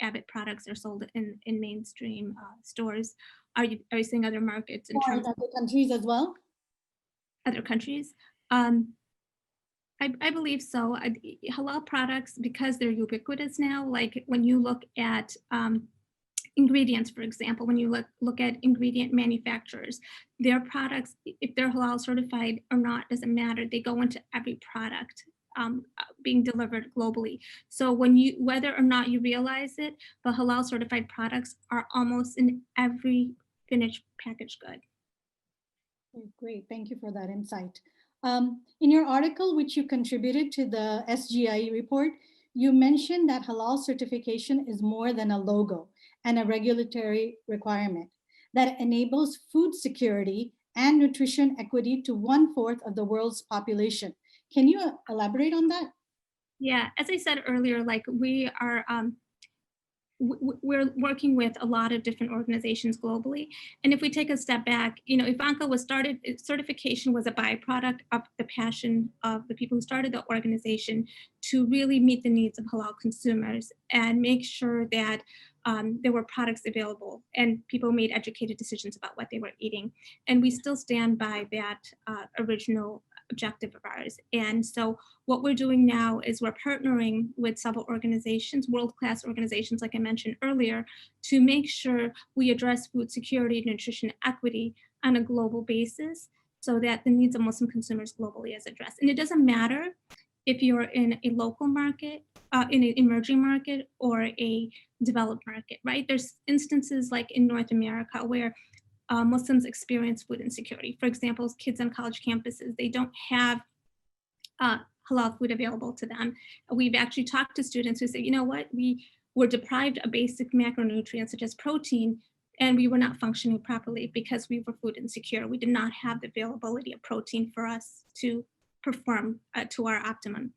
Abbott products are sold in mainstream stores. Are you saying other markets in terms of other countries as well? Other countries? I believe so. Halal products, because they're ubiquitous now, like when you look at ingredients, for example, when you look at ingredient manufacturers, their products, if they're halal certified or not, doesn't matter. They go into every product being delivered globally. So whether or not you realize it, the halal certified products are almost in every finished packaged good. Great, thank you for that insight. In your article, which you contributed to the SGIE report, you mentioned that halal certification is more than a logo and a regulatory requirement that enables food security and nutrition equity to 1/4 of the world's population. Can you elaborate on that? Yeah, as I said earlier, like we are, we're working with a lot of different organizations globally. And if we take a step back, IFANCA was started, certification was a byproduct of the passion of the people who started the organization to really meet the needs of halal consumers and make sure that there were products available and people made educated decisions about what they were eating. And we still stand by that original objective of ours. And so what we're doing now is we're partnering with several organizations, world-class organizations, like I mentioned earlier, to make sure we address food security and nutrition equity on a global basis so that the needs of Muslim consumers globally is addressed. And it doesn't matter if you're in a local market, in an emerging market, or a developed market, right? There's instances like in North America where Muslims experience food insecurity. For example, kids on college campuses, they don't have halal food available to them. We've actually talked to students who say, you know what, we were deprived of basic macronutrients such as protein, and we were not functioning properly because we were food insecure. We did not have the availability of protein for us to perform to our optimum.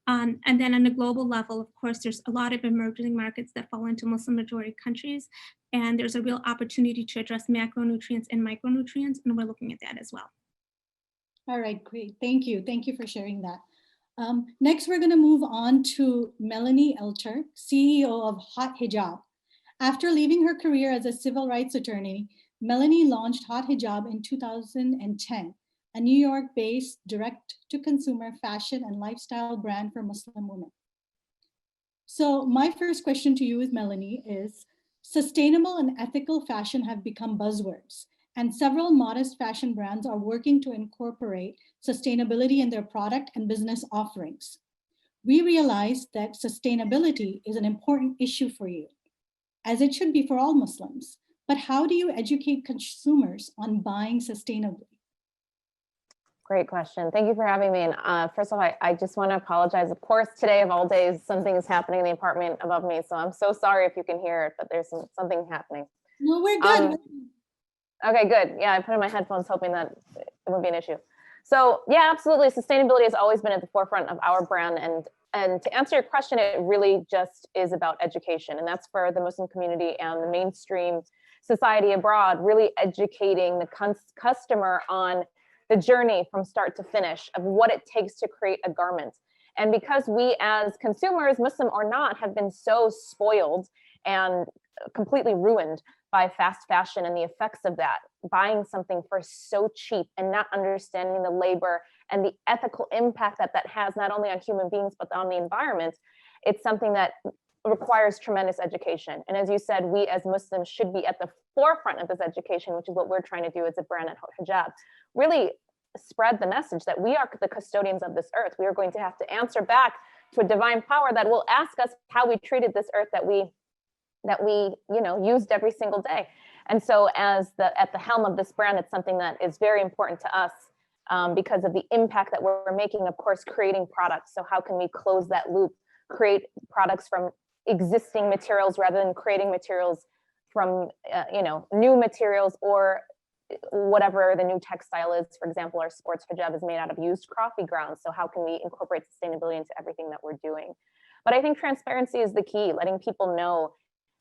And then on a global level, of course, there's a lot of emerging markets that fall into Muslim majority countries, and there's a real opportunity to address macronutrients and micronutrients, and we're looking at that as well. All right, great, thank you. Thank you for sharing that. Next, we're gonna move on to Melanie Elter, CEO of Hot Hijab. After leaving her career as a civil rights attorney, Melanie launched Hot Hijab in 2010, a New York-based direct-to-consumer fashion and lifestyle brand for Muslim women. So my first question to you, Melanie, is sustainable and ethical fashion have become buzzwords, and several modest fashion brands are working to incorporate sustainability in their product and business offerings. We realize that sustainability is an important issue for you, as it should be for all Muslims. But how do you educate consumers on buying sustainably? Great question. Thank you for having me. And first of all, I just want to apologize. Of course, today of all days, something is happening in the apartment above me. So I'm so sorry if you can hear it, but there's something happening. No, we're good. Okay, good. Yeah, I put in my headphones hoping that it wouldn't be an issue. So yeah, absolutely. Sustainability has always been at the forefront of our brand. And to answer your question, it really just is about education. And that's for the Muslim community and the mainstream society abroad, really educating the customer on the journey from start to finish of what it takes to create a garment. And because we as consumers, Muslim or not, have been so spoiled and completely ruined by fast fashion and the effects of that, buying something for so cheap and not understanding the labor and the ethical impact that that has not only on human beings, but on the environment, it's something that requires tremendous education. And as you said, we as Muslims should be at the forefront of this education, which is what we're trying to do as a brand at Hot Hijab. Really spread the message that we are the custodians of this earth. We are going to have to answer back to a divine power that will ask us how we treated this earth that we used every single day. And so as at the helm of this brand, it's something that is very important to us because of the impact that we're making, of course, creating products. So how can we close that loop, create products from existing materials rather than creating materials from new materials or whatever the new textile is. For example, our sports hijab is made out of used coffee grounds. So how can we incorporate sustainability into everything that we're doing? But I think transparency is the key, letting people know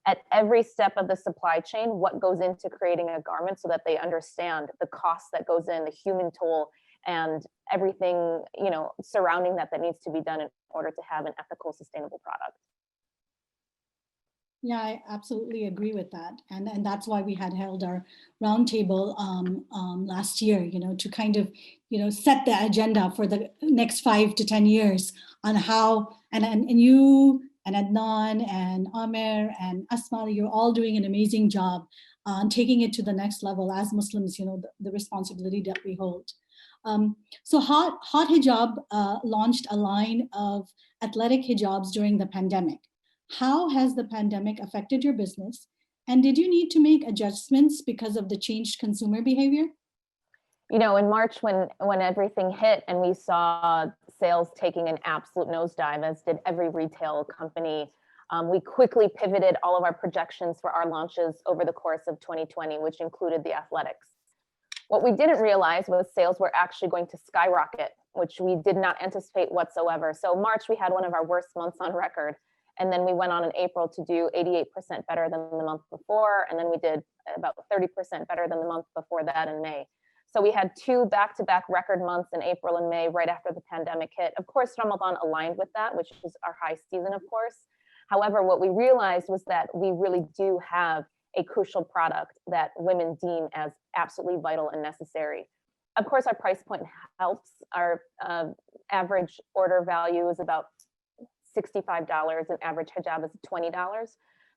at every step of the supply chain what goes into creating a garment so that they understand the cost that goes in, the human toll, and everything, you know, surrounding that needs to be done in order to have an ethical, sustainable product. Yeah, I absolutely agree with that. And that's why we had held our roundtable last year, you know, to kind of, you know, set the agenda for the next 5 to 10 years on how, and you and Adnan and Amer and Asma, you're all doing an amazing job on taking it to the next level as Muslims, you know, the responsibility that we hold. So Hot Hijab launched a line of athletic hijabs during the pandemic. How has the pandemic affected your business? And did you need to make adjustments because of the changed consumer behavior? You know, in March when everything hit and we saw sales taking an absolute nosedive, as did every retail company, we quickly pivoted all of our projections for our launches over the course of 2020, which included the athletics. What we didn't realize was sales were actually going to skyrocket, which we did not anticipate whatsoever. So March, we had one of our worst months on record. And then we went on in April to do 88% better than the month before. And then we did about 30% better than the month before that in May. So we had 2 back-to-back record months in April and May right after the pandemic hit. Of course, Ramadan aligned with that, which is our high season, of course. However, what we realized was that we really do have a crucial product that women deem as absolutely vital and necessary. Of course, our price point helps. Our average order value is about $65, and average hijab is $20.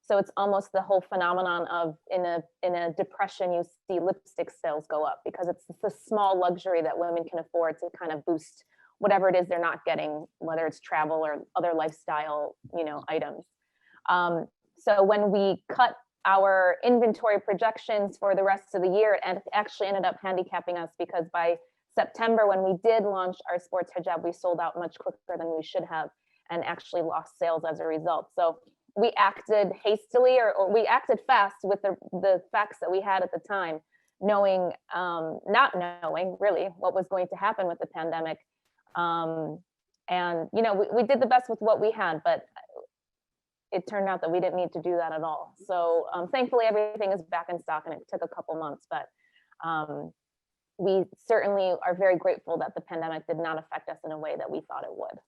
So it's almost the whole phenomenon of in a depression, you see lipstick sales go up because it's the small luxury that women can afford to kind of boost whatever it is they're not getting, whether it's travel or other lifestyle, you know, items. So when we cut our inventory projections for the rest of the year, and it actually ended up handicapping us because by September, when we did launch our sports hijab, we sold out much quicker than we should have and actually lost sales as a result. So we acted hastily or we acted fast with the facts that we had at the time, knowing, not knowing really what was going to happen with the pandemic. And, you know, we did the best with what we had, but it turned out that we didn't need to do that at all. So thankfully everything is back in stock, and it took a couple months, but we certainly are very grateful that the pandemic did not affect us in a way that we thought it would,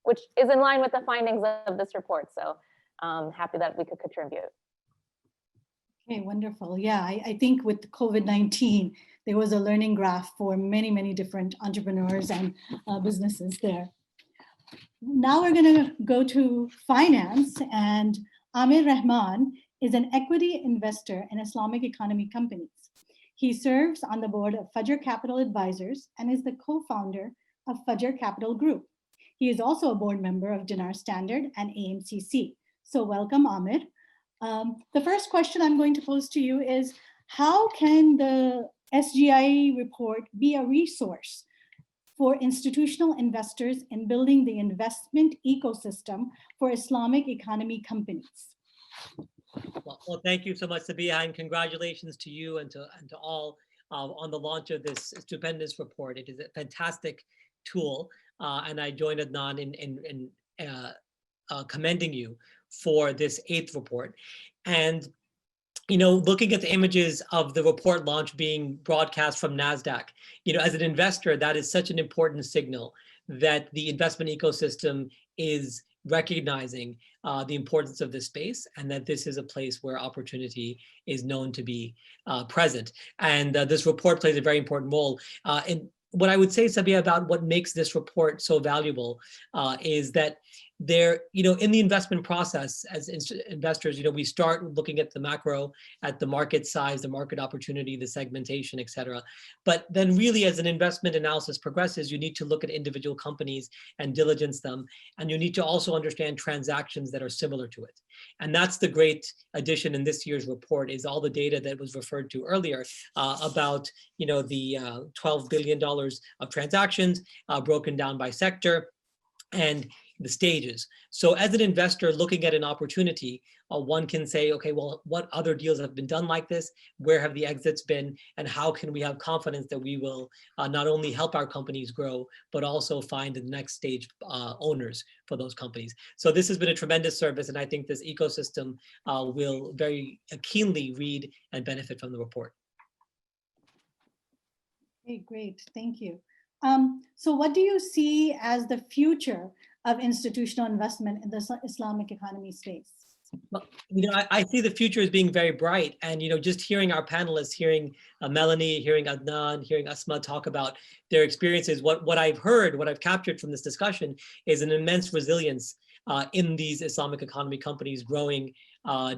which is in line with the findings of this report. So happy that we could contribute. Okay, wonderful. Yeah, I think with COVID-19, there was a learning graph for many, many different entrepreneurs and businesses there. Now we're going to go to finance, and Amir Rahman is an equity investor in Islamic economy companies. He serves on the board of Fajr Capital Advisors and is the co-founder of Fajr Capital Group. He is also a board member of Dinar Standard and AMCC. So welcome, Amir. The first question I'm going to pose to you is, how can the SGIE report be a resource for institutional investors in building the investment ecosystem for Islamic economy companies? Well, thank you so much, Sabia, and congratulations to you and to all on the launch of this stupendous report. It is a fantastic tool, and I join Adnan in commending you for this 8th report. And you know, looking at the images of the report launch being broadcast from NASDAQ, you know, as an investor, that is such an important signal that the investment ecosystem is recognizing the importance of this space, and that this is a place where opportunity is known to be present. And this report plays a very important role. And what I would say, Sabia, about what makes this report so valuable is that there, you know, in the investment process as investors, you know, we start looking at the macro, at the market size, the market opportunity, the segmentation, et cetera. But then really as an investment analysis progresses, you need to look at individual companies and diligence them. And you need to also understand transactions that are similar to it. And that's the great addition in this year's report, is all the data that was referred to earlier about, you know, the $12 billion of transactions broken down by sector. And the stages. So as an investor looking at an opportunity, one can say, okay, well, what other deals have been done like this? Where have the exits been? And how can we have confidence that we will not only help our companies grow, but also find the next stage owners for those companies? So this has been a tremendous service, and I think this ecosystem will very keenly read and benefit from the report. Okay, great, thank you. So what do you see as the future of institutional investment in the Islamic economy space? Well, I see the future as being very bright, and just hearing our panelists, hearing Melanie, hearing Adnan, hearing Asma talk about their experiences, what I've heard, what I've captured from this discussion is an immense resilience in these Islamic economy companies growing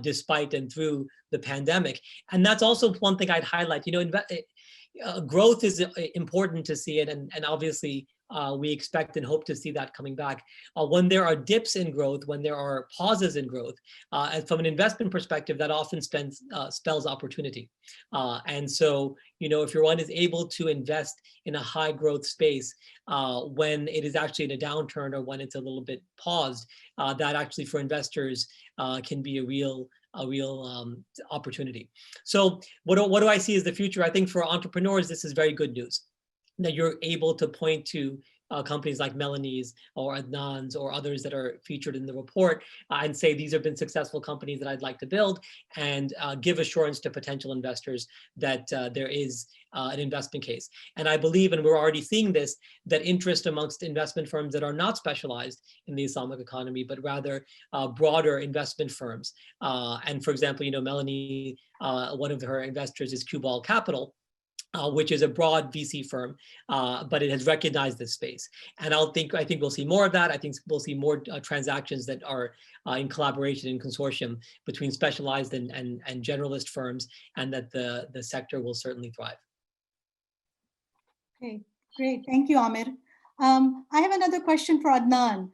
despite and through the pandemic. And that's also one thing I'd highlight. Growth is important to see it, and obviously we expect and hope to see that coming back. When there are dips in growth, when there are pauses in growth, and from an investment perspective, that often spells opportunity. And so, if one is able to invest in a high growth space when it is actually in a downturn or when it's a little bit paused, that actually for investors can be a real opportunity. So what do I see as the future? I think for entrepreneurs, this is very good news, that you're able to point to companies like Melanie's or Adnan's or others that are featured in the report and say, these have been successful companies that I'd like to build, and give assurance to potential investors that there is an investment case. And I believe, and we're already seeing this, that interest amongst investment firms that are not specialized in the Islamic economy, but rather broader investment firms. And for example, Melanie, one of her investors is Global Capital, which is a broad VC firm, but it has recognized this space. And I think we'll see more of that. I think we'll see more transactions that are in collaboration and consortium between specialized and generalist firms, and that the sector will certainly thrive. Okay, great. Thank you, Amir. I have another question for Adnan.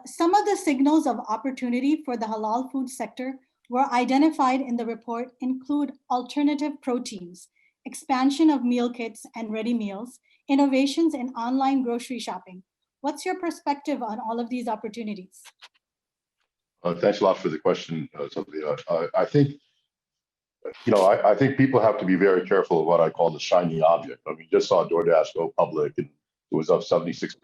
Some of the signals of opportunity for the halal food sector were identified in the report include alternative proteins, expansion of meal kits and ready meals, innovations in online grocery shopping. What's your perspective on all of these opportunities? Thanks a lot for the question, Sylvia. I think, I think people have to be very careful of what I call the shiny object. I mean, just saw DoorDash go public, and it was up 76%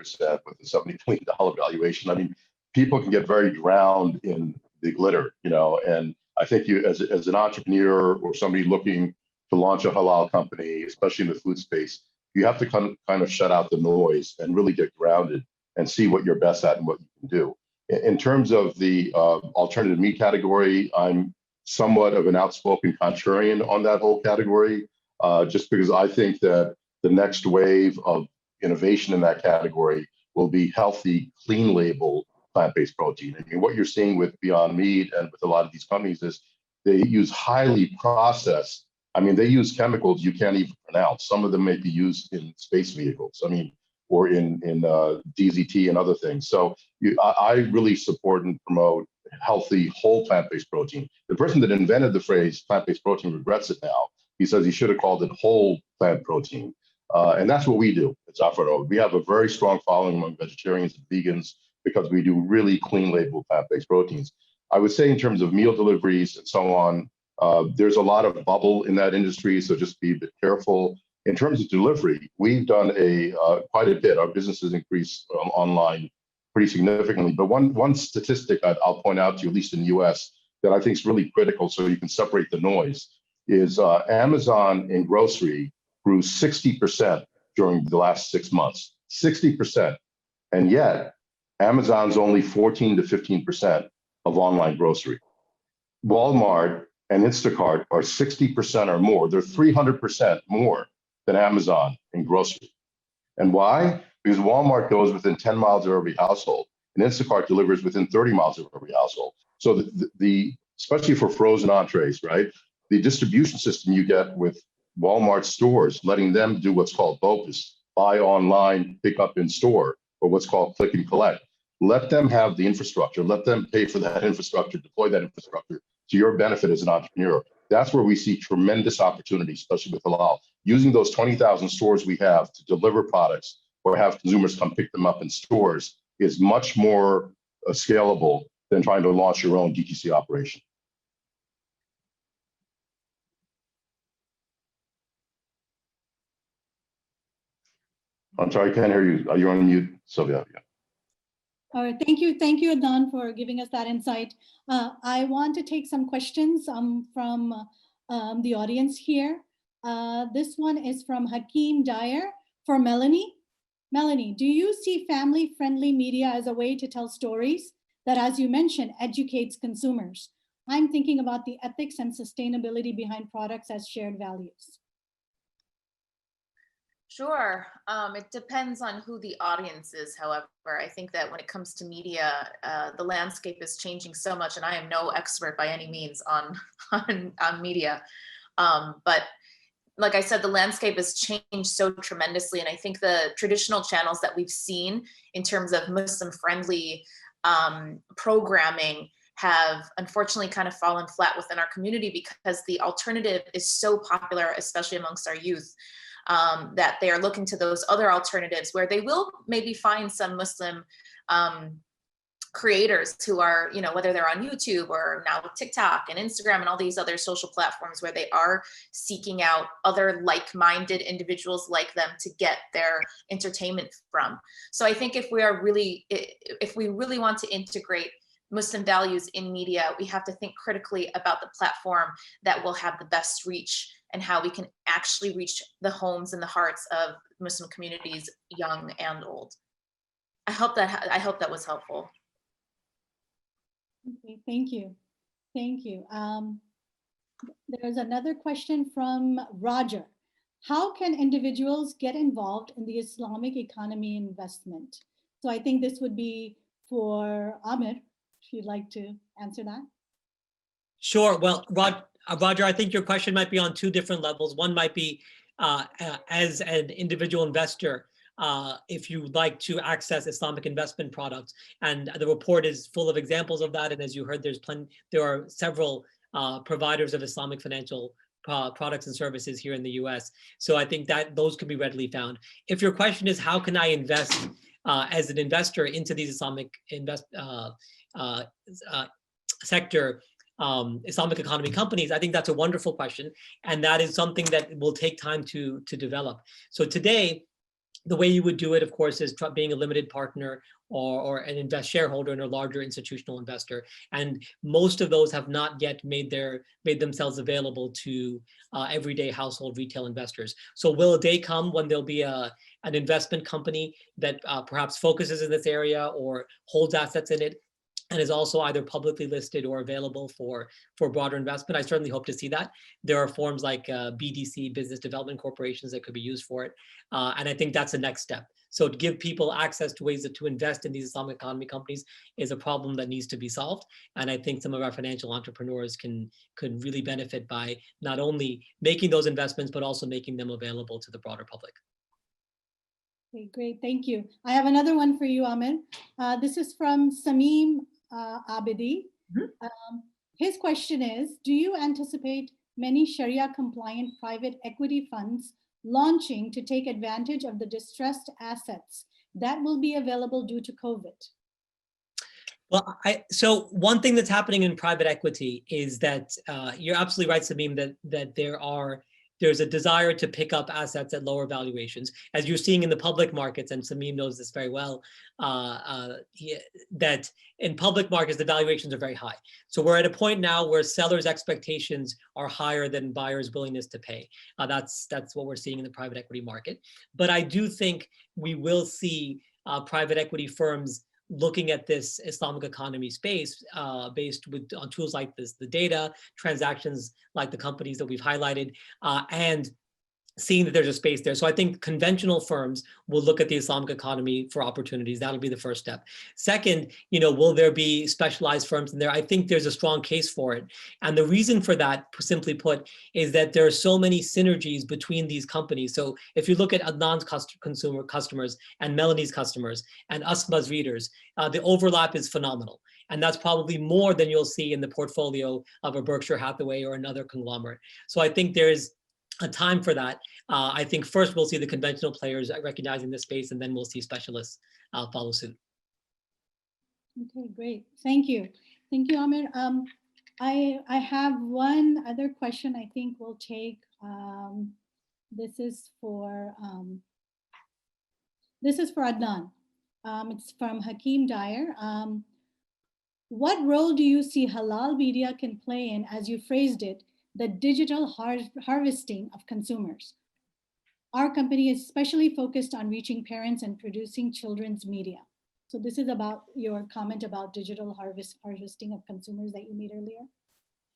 with a $70 million valuation. I mean, people can get very drowned in the glitter, and I think you, as an entrepreneur or somebody looking to launch a halal company, especially in the food space, you have to kind of shut out the noise and really get grounded and see what you're best at and what you can do. In terms of the alternative meat category, I'm somewhat of an outspoken contrarian on that whole category, just because I think that the next wave of innovation in that category will be healthy, clean label, plant-based protein. I mean, what you're seeing with Beyond Meat and with a lot of these companies is they use highly processed, they use chemicals you can't even pronounce. Some of them may be used in space vehicles, or in DZT and other things. So I really support and promote healthy, whole plant-based protein. The person that invented the phrase plant-based protein regrets it now. He says he should have called it whole plant protein. And that's what we do at Zafran. We have a very strong following among vegetarians and vegans because we do really clean label plant-based proteins. I would say in terms of meal deliveries and so on, there's a lot of bubble in that industry, so just be a bit careful. In terms of delivery, we've done quite a bit. Our business has increased online pretty significantly. But one statistic I'll point out to you, at least in the US, that I think is really critical so you can separate the noise, is Amazon in grocery grew 60% during the last 6 months, 60%. And yet, Amazon's only 14 to 15% of online grocery. Walmart and Instacart are 60% or more. They're 300% more than Amazon in grocery. And why? Because Walmart goes within 10 miles of every household, and Instacart delivers within 30 miles of every household. So especially for frozen entrees, right? The distribution system you get with Walmart stores, letting them do what's called BOPUS, buy online, pick up in store, or what's called click and collect. Let them have the infrastructure. Let them pay for that infrastructure, deploy that infrastructure to your benefit as an entrepreneur. That's where we see tremendous opportunity, especially with halal. Using those 20,000 stores we have to deliver products or have consumers come pick them up in stores is much more scalable than trying to launch your own DTC operation. I'm sorry, I can't hear you. Are you on mute, Sylvia? Yeah. All right, thank you, Adnan, for giving us that insight. I want to take some questions from the audience here. This one is from Hakeem Dyer for Melanie. Melanie, do you see family-friendly media as a way to tell stories that, as you mentioned, educates consumers? I'm thinking about the ethics and sustainability behind products as shared values. Sure. It depends on who the audience is, however. I think that when it comes to media, the landscape is changing so much, and I am no expert by any means on media. But like I said, the landscape has changed so tremendously, and I think the traditional channels that we've seen in terms of Muslim-friendly programming have unfortunately kind of fallen flat within our community because the alternative is so popular, especially amongst our youth. That they are looking to those other alternatives where they will maybe find some Muslim creators who are, whether they're on YouTube or now TikTok and Instagram and all these other social platforms where they are seeking out other like-minded individuals like them to get their entertainment from. So I think if we really want to integrate Muslim values in media, we have to think critically about the platform that will have the best reach and how we can actually reach the homes and the hearts of Muslim communities, young and old. I hope that was helpful. Okay, thank you. Thank you. There's another question from Roger. How can individuals get involved in the Islamic economy investment? So I think this would be for Amir, if you'd like to answer that. Sure. Well, Roger, I think your question might be on two different levels. One might be as an individual investor, if you'd like to access Islamic investment products, and the report is full of examples of that. And as you heard, there are several providers of Islamic financial products and services here in the U.S. So I think that those can be readily found. If your question is how can I invest as an investor into these Islamic sector Islamic economy companies, I think that's a wonderful question, and that is something that will take time to develop. So today, the way you would do it, of course, is being a limited partner or an shareholder in a larger institutional investor. And most of those have not yet made themselves available to everyday household retail investors. So will a day come when there'll be an investment company that perhaps focuses in this area or holds assets in it, and is also either publicly listed or available for broader investment? I certainly hope to see that. There are forms like BDC, business development corporations, that could be used for it. And I think that's the next step. So to give people access to ways to invest in these Islamic economy companies is a problem that needs to be solved. And I think some of our financial entrepreneurs could really benefit by not only making those investments, but also making them available to the broader public. Okay, great, thank you. I have another one for you, Amir. This is from Sameem Abidi. His question is, do you anticipate many Sharia compliant private equity funds launching to take advantage of the distressed assets that will be available due to COVID? Well, so one thing that's happening in private equity is that you're absolutely right, Sameem, that there's a desire to pick up assets at lower valuations, as you're seeing in the public markets, and Sameem knows this very well, that in public markets, the valuations are very high. So we're at a point now where sellers' expectations are higher than buyers' willingness to pay. That's what we're seeing in the private equity market. But I do think we will see private equity firms looking at this Islamic economy space based on tools like this, the data, transactions like the companies that we've highlighted, and seeing that there's a space there. So I think conventional firms will look at the Islamic economy for opportunities. That'll be the first step. Second, will there be specialized firms in there? I think there's a strong case for it. And the reason for that, simply put, is that there are so many synergies between these companies. So if you look at Adnan's consumer customers and Melanie's customers and Asma's readers, the overlap is phenomenal. And that's probably more than you'll see in the portfolio of a Berkshire Hathaway or another conglomerate. So I think there's a time for that. I think first we'll see the conventional players recognizing this space, and then we'll see specialists follow suit. Okay, great. Thank you. Thank you, Amir. I have one other question I think we'll take. This is for Adnan. It's from Hakeem Dyer. What role do you see halal media can play in, as you phrased it, the digital harvesting of consumers? Our company is especially focused on reaching parents and producing children's media. So this is about your comment about digital harvesting of consumers that you made earlier.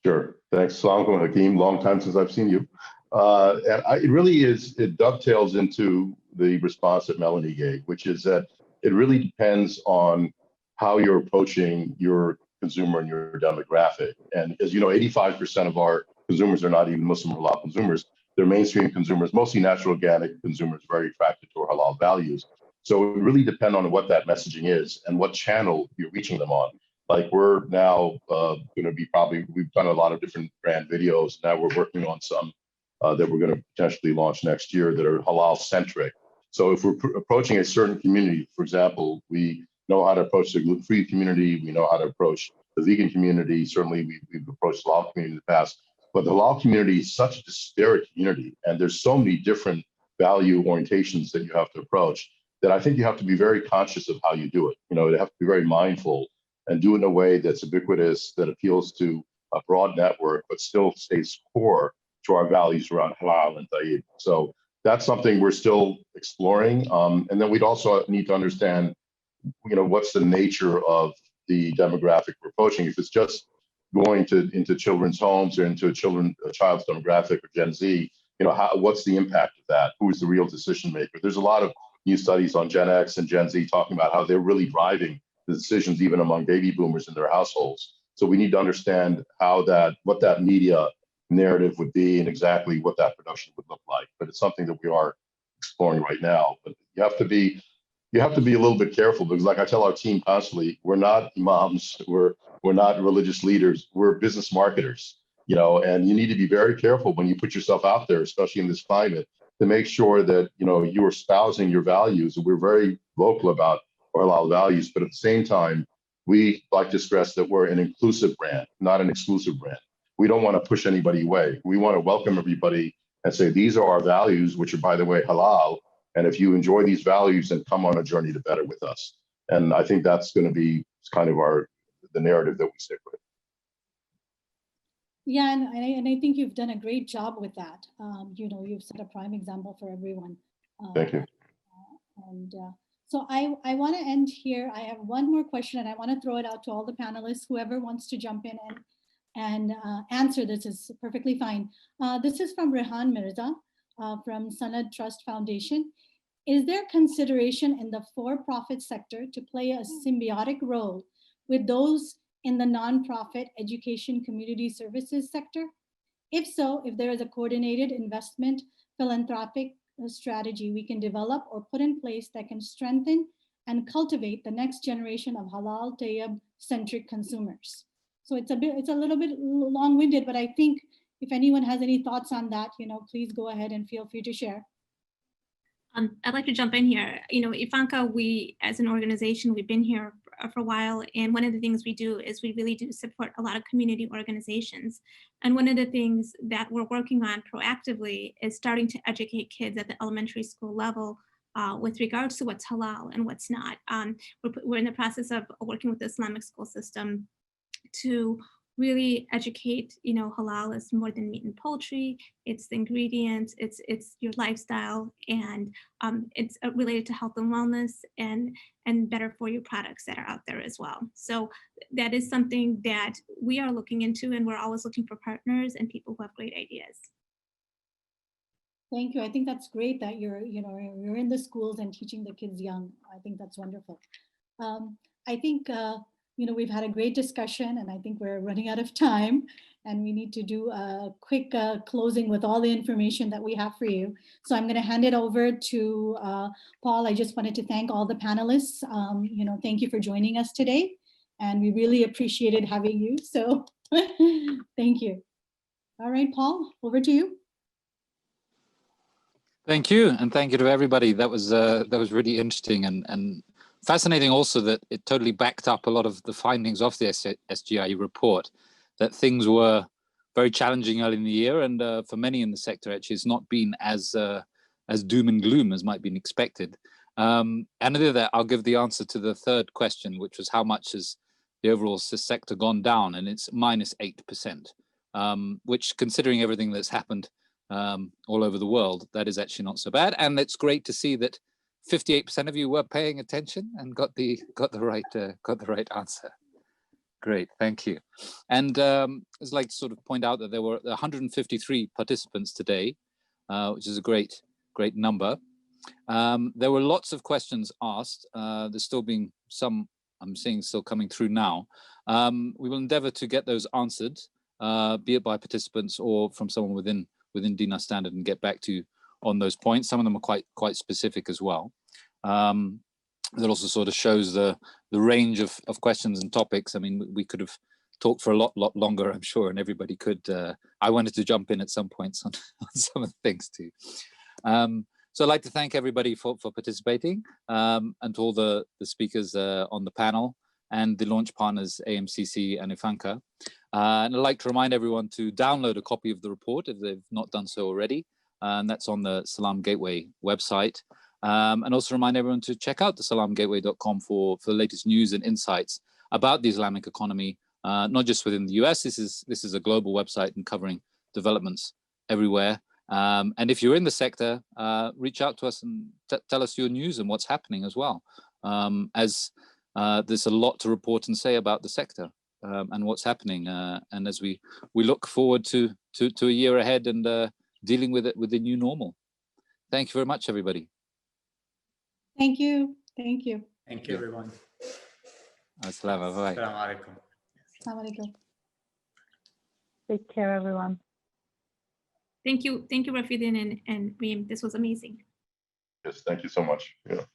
Sure. Thanks. Assalamu alaikum, Hakeem. Long time since I've seen you. It really is, it dovetails into the response that Melanie gave, which is that it really depends on how you're approaching your consumer and your demographic. And as you know, 85% of our consumers are not even Muslim or halal consumers. They're mainstream consumers, mostly natural organic consumers, very attracted to our halal values. So it really depends on what that messaging is and what channel you're reaching them on. Like we're now going to be we've done a lot of different brand videos. Now we're working on some that we're going to potentially launch next year that are halal centric. So if we're approaching a certain community, for example, we know how to approach the gluten-free community. We know how to approach the vegan community. Certainly we've approached the halal community in the past, but the halal community is such a disparate community. And there's so many different value orientations that you have to approach that I think you have to be very conscious of how you do it. You know, you have to be very mindful and do it in a way that's ubiquitous, that appeals to a broad network, but still stays core to our values around halal and tayyib. So that's something we're still exploring. And then we'd also need to understand, you know, what's the nature of the demographic we're approaching. If it's just going into children's homes or into a child's demographic or Gen Z, you know, what's the impact of that? Who is the real decision maker? There's a lot of new studies on Gen X and Gen Z talking about how they're really driving the decisions even among baby boomers in their households. So we need to understand what that media narrative would be and exactly what that production would look like. But it's something that we are exploring right now. But you have to be a little bit careful, because like I tell our team constantly, we're not imams, we're not religious leaders, we're business marketers, you know, and you need to be very careful when you put yourself out there, especially in this climate, to make sure that, you know, you're espousing your values. We're very vocal about our halal values, but at the same time, we like to stress that we're an inclusive brand, not an exclusive brand. We don't want to push anybody away. We want to welcome everybody and say, these are our values, which are, by the way, halal. And if you enjoy these values, then come on a journey to better with us. And I think that's going to be kind of the narrative that we stick with. Yeah, and I think you've done a great job with that. You know, you've set a prime example for everyone. Thank you. So I want to end here. I have one more question, and I want to throw it out to all the panelists. Whoever wants to jump in and answer this is perfectly fine. This is from Rehan Mirza from Sanad Trust Foundation. Is there consideration in the for-profit sector to play a symbiotic role with those in the nonprofit education community services sector? If so, if there is a coordinated investment philanthropic strategy we can develop or put in place that can strengthen and cultivate the next generation of halal tayyib centric consumers. So it's a little bit long-winded, but I think if anyone has any thoughts on that, you know, please go ahead and feel free to share. I'd like to jump in here. You know, IFANCA, we as an organization, we've been here for a while, and one of the things we do is we really do support a lot of community organizations. And one of the things that we're working on proactively is starting to educate kids at the elementary school level with regards to what's halal and what's not. We're in the process of working with the Islamic school system to really educate, you know, halal is more than meat and poultry. It's the ingredients, it's your lifestyle, and it's related to health and wellness and better for you products that are out there as well. So that is something that we are looking into, and we're always looking for partners and people who have great ideas. Thank you. I think that's great that you're in the schools and teaching the kids young. I think that's wonderful. I think you know, we've had a great discussion, and I think we're running out of time, and we need to do a quick closing with all the information that we have for you. So I'm going to hand it over to Paul. I just wanted to thank all the panelists. You know, thank you for joining us today, and we really appreciated having you. So thank you. All right, Paul, over to you. Thank you, and thank you to everybody. That was really interesting, and fascinating also that it totally backed up a lot of the findings of the SGIE report, that things were very challenging early in the year, and for many in the sector, actually, it's not been as doom and gloom as might be expected. And with that, I'll give the answer to the third question, which was how much has the overall sector gone down, and it's -8%, which, considering everything that's happened all over the world, that is actually not so bad. And it's great to see that 58% of you were paying attention and got the right answer. Great, thank you. And I'd like to sort of point out that there were 153 participants today, which is a great number. There were lots of questions asked. There's still being some, I'm seeing, still coming through now. We will endeavor to get those answered, be it by participants or from someone within DINAR standard, and get back to you on those points. Some of them are quite specific as well. That also sort of shows the range of questions and topics. I mean, we could have talked for a lot longer, I'm sure, and everybody could. I wanted to jump in at some points on some of the things too. So I'd like to thank everybody for participating, and to all the speakers on the panel, and the launch partners, AMCC and IFANCA. And I'd like to remind everyone to download a copy of the report if they've not done so already. And that's on the Salam Gateway website. And also remind everyone to check out the salamgateway.com for the latest news and insights about the Islamic economy, not just within the US. This is a global website and covering developments everywhere. And if you're in the sector, reach out to us and tell us your news and what's happening as well, as there's a lot to report and say about the sector and what's happening. And as we look forward to a year ahead and dealing with it with the new normal. Thank you very much, everybody. Thank you. Thank you. Thank you, everyone. Assalamu alaikum. Assalamu alaikum. Take care, everyone. Thank you, Rafidin and Reem. This was amazing. Yes, thank you so much. Yeah.